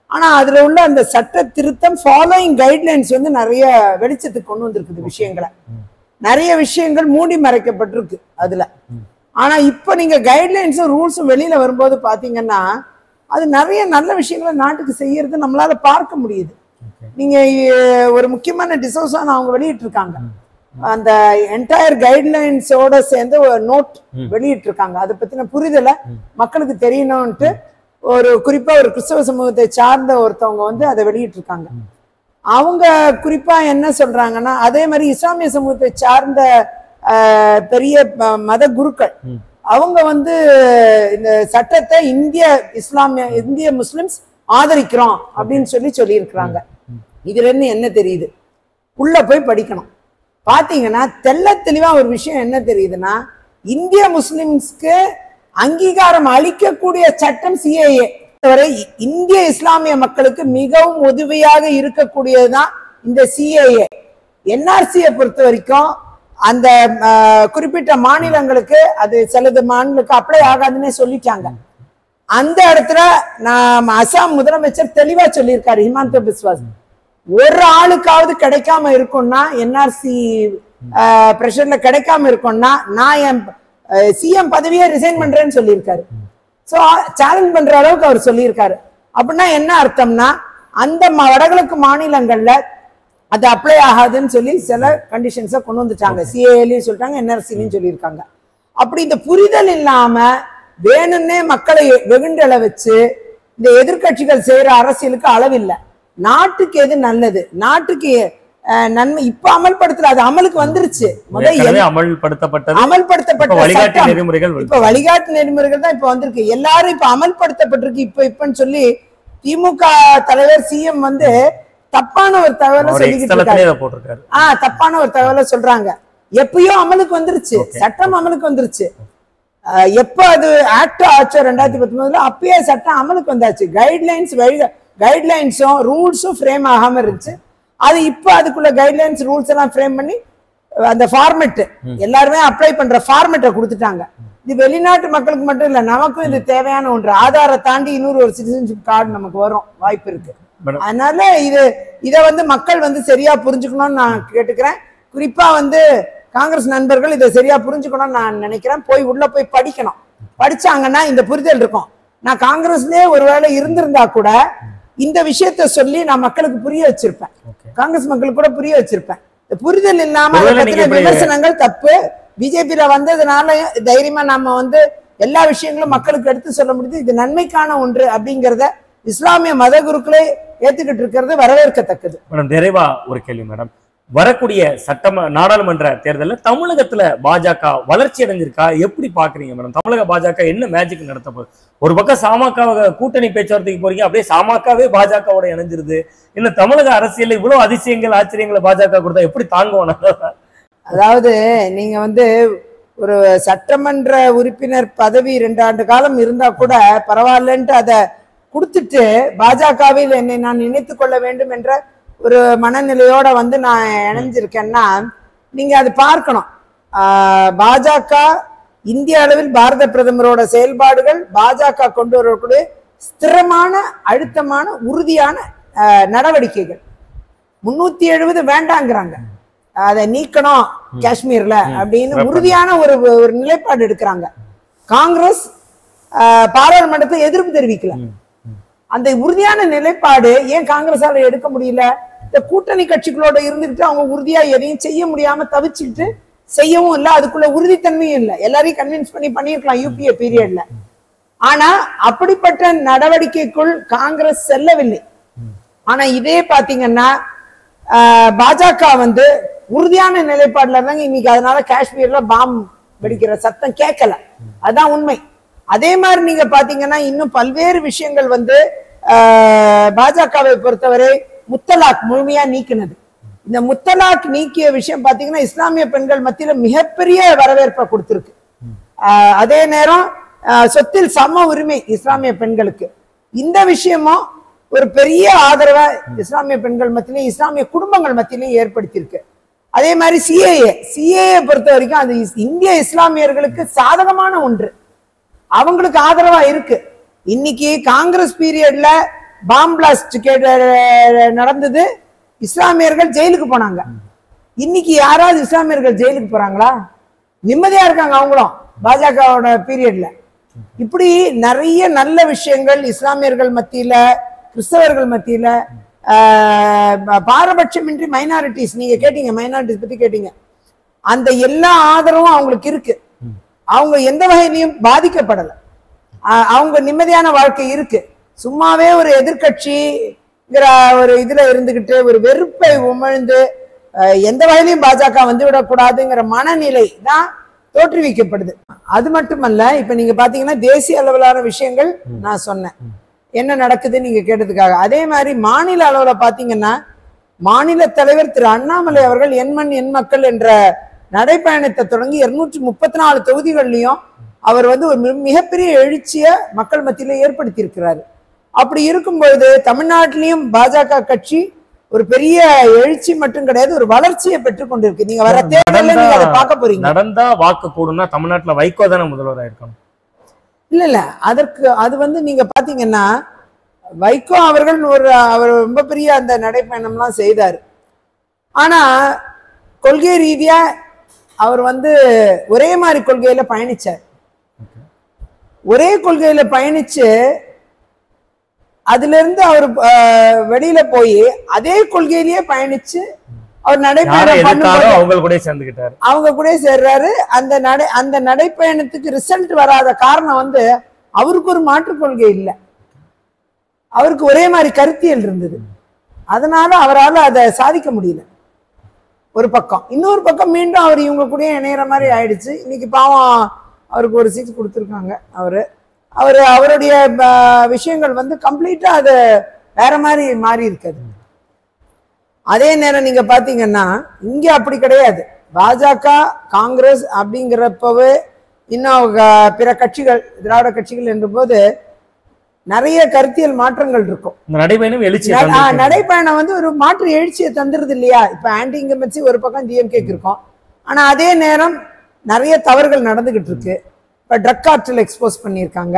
ஆனா அதுல உள்ள அந்த சட்ட திருத்தம் ஃபாலோயிங் கைட்லைன்ஸ் வந்து நிறைய வெளிச்சத்துக்கு கொண்டு வந்திருக்குது. விஷயங்களை நிறைய விஷயங்கள் மூடி மறைக்கப்பட்டிருக்கு அதுல. ஆனா இப்ப நீங்க கைட்லைன்ஸும் ரூல்ஸும் வெளியில வரும்போது பாத்தீங்கன்னா அது நிறைய நல்ல விஷயங்களை நாட்டுக்கு செய்யறது நம்மளால பார்க்க முடியுது. நீங்க ஒரு முக்கியமான டிசோசான் அவங்க வெளியிட்டு இருக்காங்க, அந்த என்டையர் கைட்லைன்ஸோட சேர்ந்து ஒரு நோட் வெளியிட்டு இருக்காங்க. அதை பத்தின புரிதலை மக்களுக்கு தெரியணும்ட்டு ஒரு குறிப்பா ஒரு கிறிஸ்தவ சமூகத்தை சார்ந்த ஒருத்தவங்க வந்து அதை வெளியிட்டு இருக்காங்க. அவங்க குறிப்பா என்ன சொல்றாங்கன்னா, அதே மாதிரி இஸ்லாமிய சமூகத்தை சார்ந்த பெரிய மத குருக்கள் அவங்க வந்து இந்த சட்டத்தை இந்திய முஸ்லிம்ஸ் ஆதரிக்கிறோம் அப்படின்னு சொல்லியிருக்கிறாங்க. இதுல இருந்து என்ன தெரியுது, உள்ள போய் படிக்கணும். பாத்தீங்கன்னா தெள்ள தெளிவா ஒரு விஷயம் என்ன தெரியுதுன்னா, இந்திய முஸ்லிம்ஸ்க்கு அங்கீகாரம் அளிக்கக்கூடிய சட்டம் சிஏஏ. இந்திய இஸ்லாமிய மக்களுக்கு மிகவும் உதவியாக இருக்கக்கூடியதுதான் இந்த சிஏஏ. என்ஆர்சியை பொறுத்த வரைக்கும் அந்த குறிப்பிட்ட மாநிலங்களுக்கு அது சிலது மாநிலங்களுக்கு அப்ளை ஆகாதுன்னு சொல்லிட்டாங்க. அந்த இடத்துல நான் அசாம் முதலமைச்சர் தெளிவா சொல்லியிருக்காரு, ஹிமந்த பிஸ்வாஸ், ஒரு ஆளுக்காவது கிடைக்காம இருக்கும்னா, என்ஆர்சி பிரஷர்ல கிடைக்காம இருக்கும்னா நான் என் சிஎம் பதவியை ரிசைன் பண்றேன்னு சொல்லியிருக்காரு. சோ சேலஞ்ச் பண்ற அளவுக்கு அவர் சொல்லியிருக்காரு. அப்படின்னா என்ன அர்த்தம்னா, அந்த வடகிழக்கு மாநிலங்கள்ல அது அப்ளை ஆகாதுன்னு சொல்லி சில கண்டிஷன்ஸை கொண்டு வந்துட்டாங்க. சிஏஏலையும் சொல்லிட்டாங்க, என்ஆர்சிலையும் சொல்லியிருக்காங்க. அப்படி இந்த புரிதல் இல்லாம வேணும்னே மக்களை வெகுண்டள வச்சு இந்த எதிர்கட்சிகள் செய்யற அரசியலுக்கு அளவில்லை. நாட்டுக்கு எது நல்லது, நாட்டுக்கு நன்மை இப்ப அமல்படுத்தல, அது அமலுக்கு வந்துருச்சு. அமல்படுத்தப்பட்ட இப்ப வழிகாட்டு நெறிமுறைகள் தான் இப்ப வந்திருக்கு. எல்லாரும் இப்ப அமல்படுத்தப்பட்டிருக்கு. இப்பன்னு சொல்லி திமுக தலைவர் சிஎம் வந்து தப்பான ஒரு தகவலை சொல்லிக்கிட்டு இருக்காரு. தப்பான ஒரு தகவலை சொல்றாங்க. எப்பயோ அமலுக்கு வந்துருச்சு, சட்டம் அமலுக்கு வந்துருச்சு. எப்ப அது ஆக்ட் ஆச்சோ 2019 அப்பயே சட்டம் அமலுக்கு வந்தாச்சு. கைட்லைன்ஸும் ரூல்ஸும் ஃப்ரேம் ஆகாம இருந்துச்சு. அது இப்ப அதுக்குள்ள கைட்லைன்ஸ் ரூல்ஸ் எல்லாம் ஃப்ரேம் பண்ணி அந்த ஃபார்மெட் எல்லாருமே அப்ளை பண்ற ஃபார்மெட்டை கொடுத்துட்டாங்க. இது வெளிநாட்டு மக்களுக்கு மட்டும் இல்ல, நமக்கும் இது தேவையான ஒன்று. ஆதாரை தாண்டி இன்னொரு ஒரு சிட்டிசன்ஷிப் கார்டு நமக்கு வரும், வாய்ப்பு இருக்கு. அதனால இத வந்து மக்கள் வந்து சரியா புரிஞ்சுக்கணும்னு நான் கேட்டுக்கிறேன். குறிப்பா வந்து காங்கிரஸ் நண்பர்கள் இதை சரியா புரிஞ்சுக்கணும்னு நான் நினைக்கிறேன். உள்ள போய் படிக்கணும். படிச்சாங்கன்னா இந்த புரிதல் இருக்கும். நான் காங்கிரஸ்லயே ஒருவேளை இருந்திருந்தா கூட இந்த விஷயத்த சொல்லி நான் மக்களுக்கு புரிய வச்சிருப்பேன், காங்கிரஸ் மக்களுக்கு கூட புரிய வச்சிருப்பேன். புரிதல் இல்லாம விமர்சனங்கள் தப்பு. பிஜேபியில வந்ததுனால தைரியமா நாம வந்து எல்லா விஷயங்களும் மக்களுக்கு எடுத்து சொல்ல முடியுது. இது நன்மைக்கான ஒன்று அப்படிங்கறத இஸ்லாமிய மத குருக்களே ஏத்துக்கிட்டு இருக்கிறது வரவேற்கத்தக்கது. மேடம், நிறைவா ஒரு கேள்வி மேடம். வரக்கூடிய நாடாளுமன்ற தேர்தலில் தமிழகத்துல பாஜக வளர்ச்சி அடைஞ்சிருக்கா? எப்படி பாக்குறீங்க மேடம்? தமிழக பாஜக என்ன மேஜிக் நடத்த போகுது? ஒரு பக்கம் சாமக கூட்டணி பேச்சுவார்த்தைக்கு போறீங்க, அப்படியே சாமகவே பாஜகவோட இணைஞ்சிருது. இன்னும் தமிழக அரசியல் இவ்வளவு அதிசயங்கள் ஆச்சரியங்களை பாஜக கொடுத்தா எப்படி தாங்குவோம்? அதாவது நீங்க வந்து ஒரு சட்டமன்ற உறுப்பினர் பதவி 2 ஆண்டு காலம் இருந்தா கூட பரவாயில்லன்ட்டு அதை கொடுத்துட்டு பாஜகவில் என்னை நான் இணைத்துக் கொள்ள வேண்டும் என்ற ஒரு மனநிலையோட வந்து நான் இணைஞ்சிருக்கேன்னா நீங்க அது பார்க்கணும். பாஜக இந்திய அளவில் பாரத பிரதமரோட செயல்பாடுகள், பாஜக கொண்டு வரக்கூடிய ஸ்திரமான அழுத்தமான உறுதியான நடவடிக்கைகள். 370 வேண்டாங்கிறாங்க, அதை நீக்கணும் காஷ்மீர்ல அப்படின்னு உறுதியான ஒரு நிலைப்பாடு எடுக்கிறாங்க. காங்கிரஸ் பாராளுமன்றத்தை எதிர்ப்பு தெரிவிக்கல. அந்த உறுதியான நிலைப்பாடு ஏன் காங்கிரஸால எடுக்க முடியல? இந்த கூட்டணி கட்சிகளோட இருந்துகிட்டு அவங்க உறுதியா எதையும் செய்ய முடியாம தவிச்சுக்கிட்டு செய்யவும் இல்லை, அதுக்குள்ள உறுதித்தன்மையும் இல்லை. எல்லாரையும் கன்வின்ஸ் பண்ணிருக்கலாம் யூபிஏ பீரியட்ல. ஆனா அப்படிப்பட்ட நடவடிக்கைக்குள் காங்கிரஸ் செல்லவில்லை. ஆனா இதே பாத்தீங்கன்னா பாஜக வந்து உறுதியான நிலைப்பாடுல இருந்தாங்க. இன்னைக்கு அதனால காஷ்மீர்ல பாம் வெடிக்கிற சத்தம் கேட்கல, அதுதான் உண்மை. அதே மாதிரி நீங்க பாத்தீங்கன்னா இன்னும் பல்வேறு விஷயங்கள் வந்து பாஜகவை பொறுத்தவரை முத்தலாக் முழுமையா நீக்கினது. இந்த முத்தலாக் நீக்கிய விஷயம் பாத்தீங்கன்னா இஸ்லாமிய பெண்கள் மத்தியில மிகப்பெரிய வரவேற்பை கொடுத்திருக்கு. அதே நேரம் சொத்தில் சம உரிமை இஸ்லாமிய பெண்களுக்கு, இந்த விஷயமும் ஒரு பெரிய ஆதரவை இஸ்லாமிய பெண்கள் மத்தியிலும் இஸ்லாமிய குடும்பங்கள் மத்தியிலும் ஏற்படுத்தியிருக்கு. அதே மாதிரி சிஏஏ பொறுத்த வரைக்கும் அது இந்திய இஸ்லாமியர்களுக்கு சாதகமான ஒன்று, அவங்களுக்கு ஆதரவா இருக்கு. இன்னைக்கு காங்கிரஸ் பீரியட்ல பாம் பிளாஸ்ட் நடந்தது, இஸ்லாமியர்கள் ஜெயிலுக்கு போனாங்க. இன்னைக்கு யாராவது இஸ்லாமியர்கள் ஜெயிலுக்கு போறாங்களா? நிம்மதியா இருக்காங்க அவங்களும் பாஜகவோட பீரியட்ல. இப்படி நிறைய நல்ல விஷயங்கள் இஸ்லாமியர்கள் மத்தியில, கிறிஸ்தவர்கள் மத்தியில, பாரபட்சமின்றி மைனாரிட்டிஸ், நீங்க கேட்டீங்க மைனாரிட்டிஸ் பத்தி கேட்டீங்க, அந்த எல்லா ஆதரவும் அவங்களுக்கு இருக்கு. அவங்க எந்த வகையிலையும் பாதிக்கப்படலை, அவங்க நிம்மதியான வாழ்க்கை இருக்கு. சும்மாவே ஒரு எதிர்கட்சிங்கிற ஒரு இதுல இருந்துகிட்டு ஒரு வெறுப்பை உமிழ்ந்து எந்த வகையிலையும் பாஜக வந்து விடக்கூடாதுங்கிற மனநிலை தான் தோற்றுவிக்கப்படுது. அது மட்டுமல்ல, இப்ப நீங்க பாத்தீங்கன்னா தேசிய அளவிலான விஷயங்கள் நான் சொன்னேன் என்ன நடக்குதுன்னு நீங்க கேட்டதுக்காக. அதே மாதிரி மாநில அளவுல பாத்தீங்கன்னா மாநில தலைவர் திரு அண்ணாமலை அவர்கள் என் மண் என் மக்கள் என்ற நடைப்பயணத்தை தொடங்கி 234 தொகுதிகள்லையும் அவர் வந்து ஒரு மிகப்பெரிய எழுச்சிய மக்கள் மத்தியில ஏற்படுத்தி இருக்கிறாரு. அப்படி இருக்கும்பொழுது தமிழ்நாட்டிலையும் பாஜக கட்சி ஒரு பெரிய எழுச்சி மட்டும் கிடையாது, ஒரு வளர்ச்சியை பெற்றுக் கொண்டிருக்கு. நீங்க வர தேர்தல்ல நீங்க அதை பார்க்க போறீங்க. நடந்தா வாக்கு கூடுனா தமிழ்நாட்டுல வைகோ தானே முதல்வராக இருக்கணும். இல்ல அதற்கு அது வந்து நீங்க பாத்தீங்கன்னா வைகோ அவர்கள் அவர் ரொம்ப பெரிய அந்த நடைப்பயணம்லாம் செய்தார். ஆனா கொள்கை ரீதியா அவர் வந்து ஒரே மாதிரி கொள்கையில பயணிச்சார். ஒரே கொள்கையில பயணிச்சு அதுல இருந்து அவர் வெளியில போய் அதே கொள்கையிலேயே பயணிச்சு அவர் நடைபயணம் பண்ணும்போது அவங்க கூட சேர்றாரு. அந்த நடைப்பயணத்துக்கு ரிசல்ட் வராத காரணம் வந்து அவருக்கு ஒரு மாற்றுக் கொள்கை இல்லை, அவருக்கு ஒரே மாதிரி கருத்தியல் இருந்தது. அதனால அவரால் அதை சாதிக்க முடியல ஒரு பக்கம். இன்னொரு பக்கம் மீண்டும் அவர் இவங்க கூட இணையிற மாதிரி ஆயிடுச்சு. இன்னைக்கு பாவம் அவருக்கு ஒரு சீட் கொடுத்துருக்காங்க. அவருடைய விஷயங்கள் வந்து கம்ப்ளீட்டா அது வேற மாதிரி மாறி இருக்குது. அதே நேரம் நீங்க பாத்தீங்கன்னா இங்க அப்படி கிடையாது. பாஜக காங்கிரஸ் அப்படிங்கிறப்பவே இன்னும் பிற கட்சிகள் திராவிட கட்சிகள் என்ற போது நிறைய கருத்தியல் மாற்றங்கள் இருக்கும். நடைபயணம் வந்து ஒரு மாற்று எழுச்சியை தந்துருது இல்லையா? இப்ப ஆன்டி இன்கம்பன்சி ஒரு பக்கம் டிஎம்கேக்கு இருக்கும், ஆனா அதே நேரம் நிறைய தவறுகள் நடந்துகிட்டு இருக்கு. இப்ப ட்ரக் கார்டல் எக்ஸ்போஸ் பண்ணியிருக்காங்க.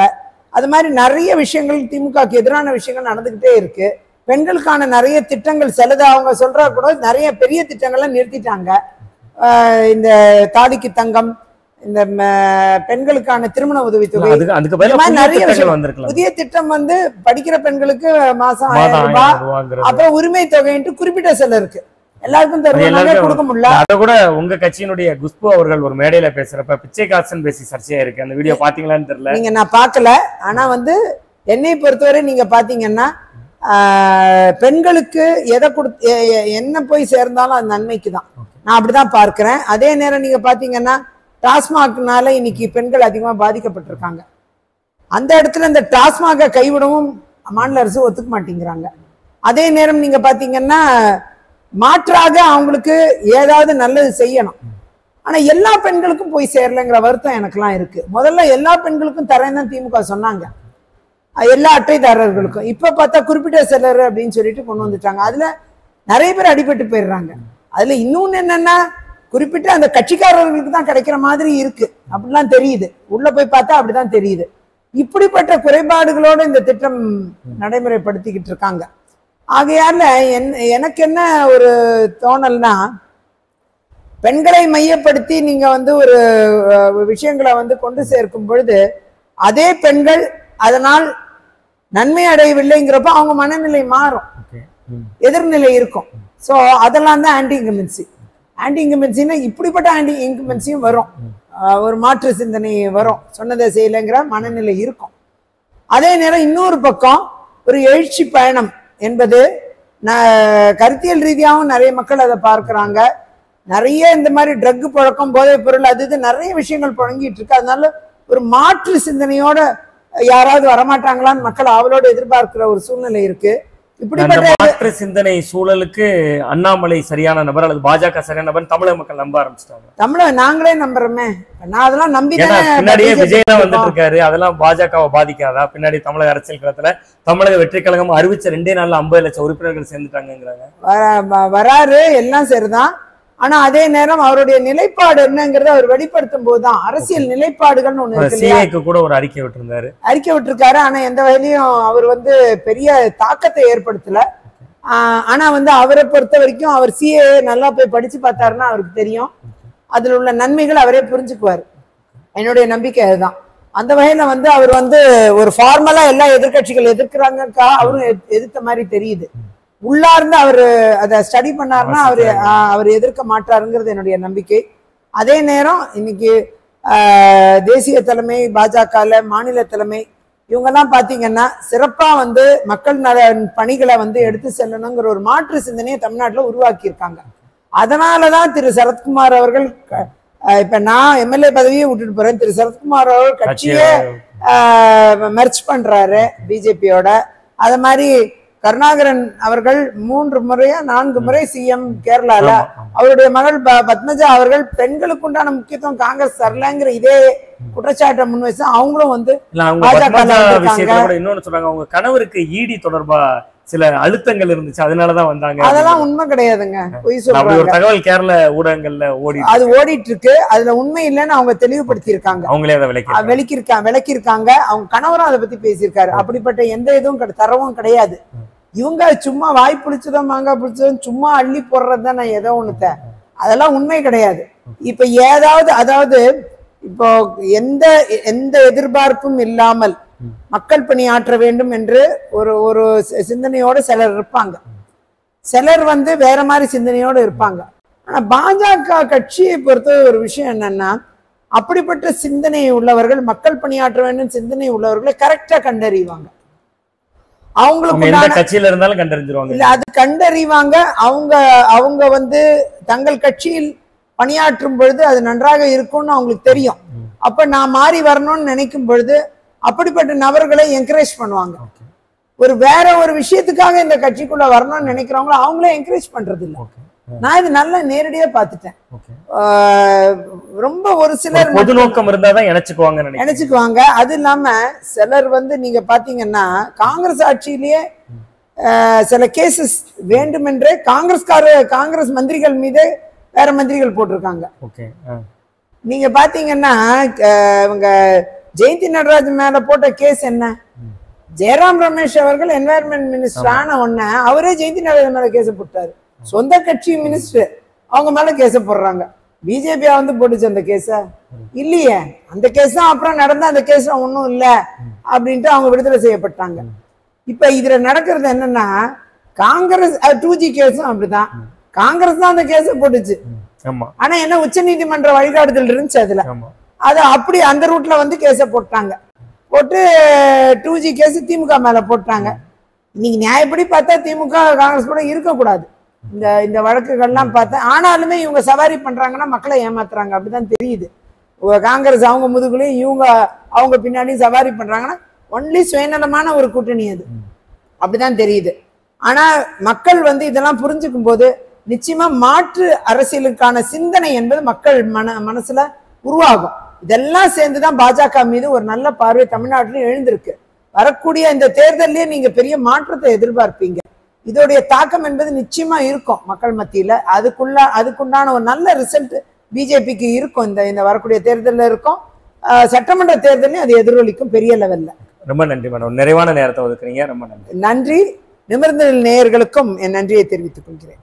அது மாதிரி நிறைய விஷயங்கள் திமுகக்கு எதிரான விஷயங்கள் நடந்துகிட்டே இருக்கு. பெண்களுக்கான நிறைய திட்டங்கள் சிலது அவங்க சொல்றா கூட நிறைய பெரிய திட்டங்கள்லாம் நிறுத்திட்டாங்க. இந்த தாலிக்கு தங்கம், இந்த பெண்களுக்கான திருமண உதவித்தொகை, நிறைய புதிய திட்டம் வந்து படிக்கிற பெண்களுக்கு மாசம் 1000 ரூபாய், அப்புறம் உரிமை தொகைன்ட்டு குறிப்பிட்ட சிலருக்கு எல்லாருக்கும் தருவாங்க, கொடுக்க முடியல. அத கூட உங்க கட்சியினுடைய குஷ்பு அவர்கள் ஒரு மேடையில பேசுறப்ப பிச்சை காசன் பேசி சர்ச்சையா இருக்கு. அந்த வீடியோ பாத்தீங்களான்னு தெரியல. நீங்க நான் பார்க்கல. ஆனா வந்து என்னை பொறுத்தவரை நீங்க பாத்தீங்கன்னா பெண்களுக்கு எதை கொடுத்து என்ன போய் சேர்ந்தாலும் அது நன்மைக்கு தான், நான் அப்படிதான் பார்க்கிறேன். அதே நேரம் நீங்க பாத்தீங்கன்னா டாஸ்மாக்னால இன்னைக்கு பெண்கள் அதிகமா பாதிக்கப்பட்டிருக்காங்க. அந்த இடத்துல இந்த டாஸ்மாக கைவிடவும் மாநில அரசு ஒத்துக்க மாட்டேங்கிறாங்க. அதே நேரம் நீங்க பாத்தீங்கன்னா மாற்றாக அவங்களுக்கு ஏதாவது நல்லது செய்யணும், ஆனா எல்லா பெண்களுக்கும் போய் சேரலைங்கிற வருத்தம் எனக்குலாம் இருக்கு. முதல்ல எல்லா பெண்களுக்கும் தரேன் தான் திமுக சொன்னாங்க, எல்லா அட்டைதாரர்களுக்கும். இப்ப பார்த்தா குறிப்பிட்ட சிலர் அப்படின்னு சொல்லிட்டு கொண்டு வந்துட்டாங்க. அதுல நிறைய பேர் அடிபட்டு போயிடுறாங்க. அதுல இன்னொன்னு என்னன்னா குறிப்பிட்ட அந்த கட்சிக்காரர்களுக்கு தான் கிடைக்கிற மாதிரி இருக்கு, அப்படிலாம் தெரியுது. உள்ள போய் பார்த்தா அப்படிதான் தெரியுது. இப்படிப்பட்ட குறைபாடுகளோடு இந்த திட்டம் நடைமுறைப்படுத்திக்கிட்டு இருக்காங்க. ஆகையால எனக்கு என்ன ஒரு தோணல்னா, பெண்களை மையப்படுத்தி நீங்க வந்து ஒரு விஷயங்களை வந்து கொண்டு சேர்க்கும் பொழுது அதே பெண்கள் அதனால் நன்மை அடையவில்லைங்கிறப்ப அவங்க மனநிலை மாறும், எதிர்நிலை இருக்கும். ஸோ அதெல்லாம் தான் ஆன்டி இன்கம்பன்சி. ஆன்டி இன்கம்பன்சின்னா இப்படிப்பட்ட ஆன்டி இன்கம்பன்சியும் வரும், ஒரு மாற்று சிந்தனை வரும், சொன்னதை செய்யலைங்கிற மனநிலை இருக்கும். அதே நேரம் இன்னொரு பக்கம் ஒரு எழுச்சி பயணம் என்பது கருத்தியல் ரீதியாகவும் நிறைய மக்கள் அதை பார்க்கிறாங்க. நிறைய இந்த மாதிரி ட்ரக் பழக்கம், போதைப் பொருள், அது இது நிறைய விஷயங்கள் புழங்கிட்டு இருக்கு. அதனால ஒரு மாற்று சிந்தனையோட யாராவது வரமாட்டாங்களான்னு மக்கள் அவளோட எதிர்பார்க்கிற ஒரு சூழ்நிலை இருக்கு. இப்படிப்பட்ட மாற்று சிந்தனை சூழலுக்கு அண்ணாமலை சரியான நபர் அல்லது பாஜக சரியான நபர் தமிழக மக்கள் நம்ப ஆரம்பிச்சிட்டாங்க. தமிழக நாங்களே நம்புறோமே, நான் அதெல்லாம் நம்பி பின்னாடியே விஜயனா வந்துட்டு இருக்காரு. அதெல்லாம் பாஜகவை பாதிக்காதா? பின்னாடி தமிழக அரசியல் களத்துல தமிழக வெற்றி கழகம் அறிவிச்ச 2 நாள்ல 50 லட்சம் உறுப்பினர்கள் சேர்ந்துட்டாங்கிறாங்க. வராரு, எல்லாம் சரிதான். ஆனா அதே நேரம் அவருடைய நிலைப்பாடு என்னங்கிறத அவர் வெளிப்படுத்தும் போதுதான் அரசியல் நிலைப்பாடுகள்னு ஒண்ணு இருக்கு. கூட ஒரு அறிக்கை விட்டுருக்காரு. ஆனா எந்த வகையிலையும் அவர் வந்து பெரிய தாக்கத்தை ஏற்படுத்தல. ஆனா வந்து அவரை பொறுத்த வரைக்கும் அவர் சிஏ நல்லா போய் படிச்சு பார்த்தாருன்னா அவருக்கு தெரியும், அதுல உள்ள நன்மைகள் அவரே புரிஞ்சுக்குவாரு. என்னுடைய நம்பிக்கை அதுதான். அந்த வகையில வந்து அவர் வந்து ஒரு ஃபார்மலா எல்லா எதிர்கட்சிகள் எதிர்க்கிறாங்கக்கா அவரும் எதிர்த்த மாதிரி தெரியுது. உள்ளார்ந்து அவரு அதை ஸ்டடி பண்ணாருன்னா அவர் எதிர்க்க மாட்டாருங்கிறது என்னுடைய நம்பிக்கை. அதே நேரம் இன்னைக்கு தேசிய தலைமை, பாஜக மாநில தலைமை, இவங்கெல்லாம் பாத்தீங்கன்னா சிறப்பா வந்து மக்கள் நல பணிகளை வந்து எடுத்து செல்லணுங்கிற ஒரு மாற்று சிந்தனையை தமிழ்நாட்டில் உருவாக்கி இருக்காங்க. அதனாலதான் திரு சரத்குமார் அவர்கள், இப்ப நான் எம்எல்ஏ பதவியை விட்டுட்டு போறேன், திரு சரத்குமார் அவர்கள் கட்சியை மெர்ஜ் பண்றாரு பிஜேபியோட. அது மாதிரி கருணாகரன் அவர்கள் 3 முறையா 4 முறை சிஎம் கேரளால. அவருடைய மகள் பத்மஜா அவர்கள் பெண்களுக்கு உண்டான முக்கியத்துவம் காங்கிரஸ் தரலங்கிற இதே குற்றச்சாட்டை முன்வைச்சு அவங்களும் வந்து இன்னொன்னு சொல்றாங்க, அவங்க கணவருக்கு ஈடி தொடர்பா சில அழுத்தங்கள் இருந்துச்சு, அதனாலதான் வந்தாங்க. அதெல்லாம் உண்மை கிடையாதுங்க, பொய் சொல்றாங்க. தகவல் கேரள ஊடகங்கள்ல ஓடிட்டு இருக்கு. அதுல உண்மை இல்லைன்னு அவங்க தெளிவுபடுத்தி இருக்காங்க, அவங்களே அதை விளக்கியிருக்காங்க. அவங்க கணவரும் அதை பத்தி பேசியிருக்காரு. அப்படிப்பட்ட எந்த இதுவும் தரவும் கிடையாது. இவங்க சும்மா வாய் பிடிச்சதோ மாங்காய் பிடிச்சதோ சும்மா அள்ளி போடுறது தான் ஏதோ ஒண்ணுத்த, அதெல்லாம் உண்மை கிடையாது. இப்ப அதாவது இப்போ எந்த எதிர்பார்ப்பும் இல்லாமல் மக்கள் பணி ஆற்ற வேண்டும் என்று ஒரு ஒரு சிந்தனையோடு சிலர் இருப்பாங்க, சிலர் வந்து வேற மாதிரி சிந்தனையோடு இருப்பாங்க. ஆனா பாஜக கட்சியை பொறுத்த ஒரு விஷயம் என்னன்னா, அப்படிப்பட்ட சிந்தனை உள்ளவர்கள், மக்கள் பணியாற்ற வேண்டும் சிந்தனை உள்ளவர்களை கரெக்டா கண்டறிவாங்க. அவங்களுக்கு கட்சியில இருந்தாலும் கண்டறிஞ்சிருவாங்க. இல்ல, அது கண்டறிவாங்க. அவங்க வந்து தங்கள் கட்சியில் பணியாற்றும் பொழுது அது நன்றாக இருக்கும்னு அவங்களுக்கு தெரியும். அப்ப நான் மாறி வரணும்னு நினைக்கும் பொழுது அப்படிப்பட்ட நபர்களை என்கரேஜ் பண்ணுவாங்க. ஒரு வேற ஒரு விஷயத்துக்காக இந்த கட்சிக்குள்ள வரணும்னு நினைக்கிறவங்கள அவங்களே என்கரேஜ் பண்றது இல்லை. நான் இது நல்லா நேரடியா பாத்துட்டேன். ரொம்ப ஒரு சிலர் பொது நோக்கம் இருந்தாதான் நினைச்சுக்குவாங்க. அது இல்லாம சிலர் வந்து நீங்க பாத்தீங்கன்னா காங்கிரஸ் ஆட்சியிலேயே சில கேசஸ் வேண்டுமென்றே காங்கிரஸ் மந்திரிகள் மீது வேற மந்திரிகள் போட்டிருக்காங்க. நீங்க பாத்தீங்கன்னா இவங்க ஜெயந்தி நடராஜ் மேல போட்ட கேஸ் என்ன, ஜெயராம் ரமேஷ் அவர்கள் என்வாயர்மெண்ட் மினிஸ்டர் ஆன உடனே அவரே ஜெயந்தி நடராஜ் மேல கேஸ் போட்டாரு. சொந்த கட்சி மினிஸ்டர் அவங்க மேல கேச போடுறாங்க. பிஜேபியா வந்து போட்டுச்சு அந்த கேஸ இல்லையே, அந்த கேஸ் தான் அப்புறம் நடந்த அந்த கேஸ் ஒன்னும் இல்ல அப்படின்ட்டு அவங்க விடுதலை செய்யப்பட்டாங்க. இப்ப இதுல நடக்கிறது என்னன்னா, காங்கிரஸ் 2G கேஸும் அப்படிதான், காங்கிரஸ் தான் அந்த கேஸ போட்டுச்சு. ஆனா என்ன, உச்ச நீதிமன்ற வழிகாட்டுதல் இருந்துச்சு அதுல, அது அப்படி அந்த ரூட்ல வந்து கேஸ போட்டாங்க. போட்டு 2G கேஸ் திமுக மேல போட்டாங்க. நீங்க நியாயப்படி பார்த்தா திமுக காங்கிரஸ் கூட இருக்கக்கூடாது இந்த வழக்குகள்லாம் பார்த்தா. ஆனாலுமே இவங்க சவாரி பண்றாங்கன்னா மக்களை ஏமாத்துறாங்க அப்படிதான் தெரியுது. காங்கிரஸ் அவங்க முதுகுலையும் இவங்க அவங்க பின்னாடியும் சவாரி பண்றாங்கன்னா ஒன்லி சுயநலமான ஒரு கூட்டணி அது, அப்படிதான் தெரியுது. ஆனா மக்கள் வந்து இதெல்லாம் புரிஞ்சுக்கும் போது நிச்சயமா மாற்று அரசியலுக்கான சிந்தனை என்பது மக்கள் மனசுல உருவாகும். இதெல்லாம் சேர்ந்துதான் பாஜக மீது ஒரு நல்ல பார்வை தமிழ்நாட்டிலும் எழுந்திருக்கு. வரக்கூடிய இந்த தேர்தலே நீங்க பெரிய மாற்றத்தை எதிர்பார்ப்பீங்க. இதோடைய தாக்கம் என்பது நிச்சயமா இருக்கும் மக்கள் மத்தியில. அதுக்குண்டான ஒரு நல்ல ரிசல்ட் பிஜேபிக்கு இருக்கும். இந்த வரக்கூடிய தேர்தலில் இருக்கும், சட்டமன்ற தேர்தலையும் அது எதிரொலிக்கும் பெரிய லெவல்ல. ரொம்ப நன்றி மேடம், நிறைவான நேரத்தை ஒதுக்குறீங்க. ரொம்ப நன்றி. நன்றி. நிமிர்ந்த நேயர்களுக்கும் என் நன்றியை தெரிவித்துக் கொள்கிறேன்.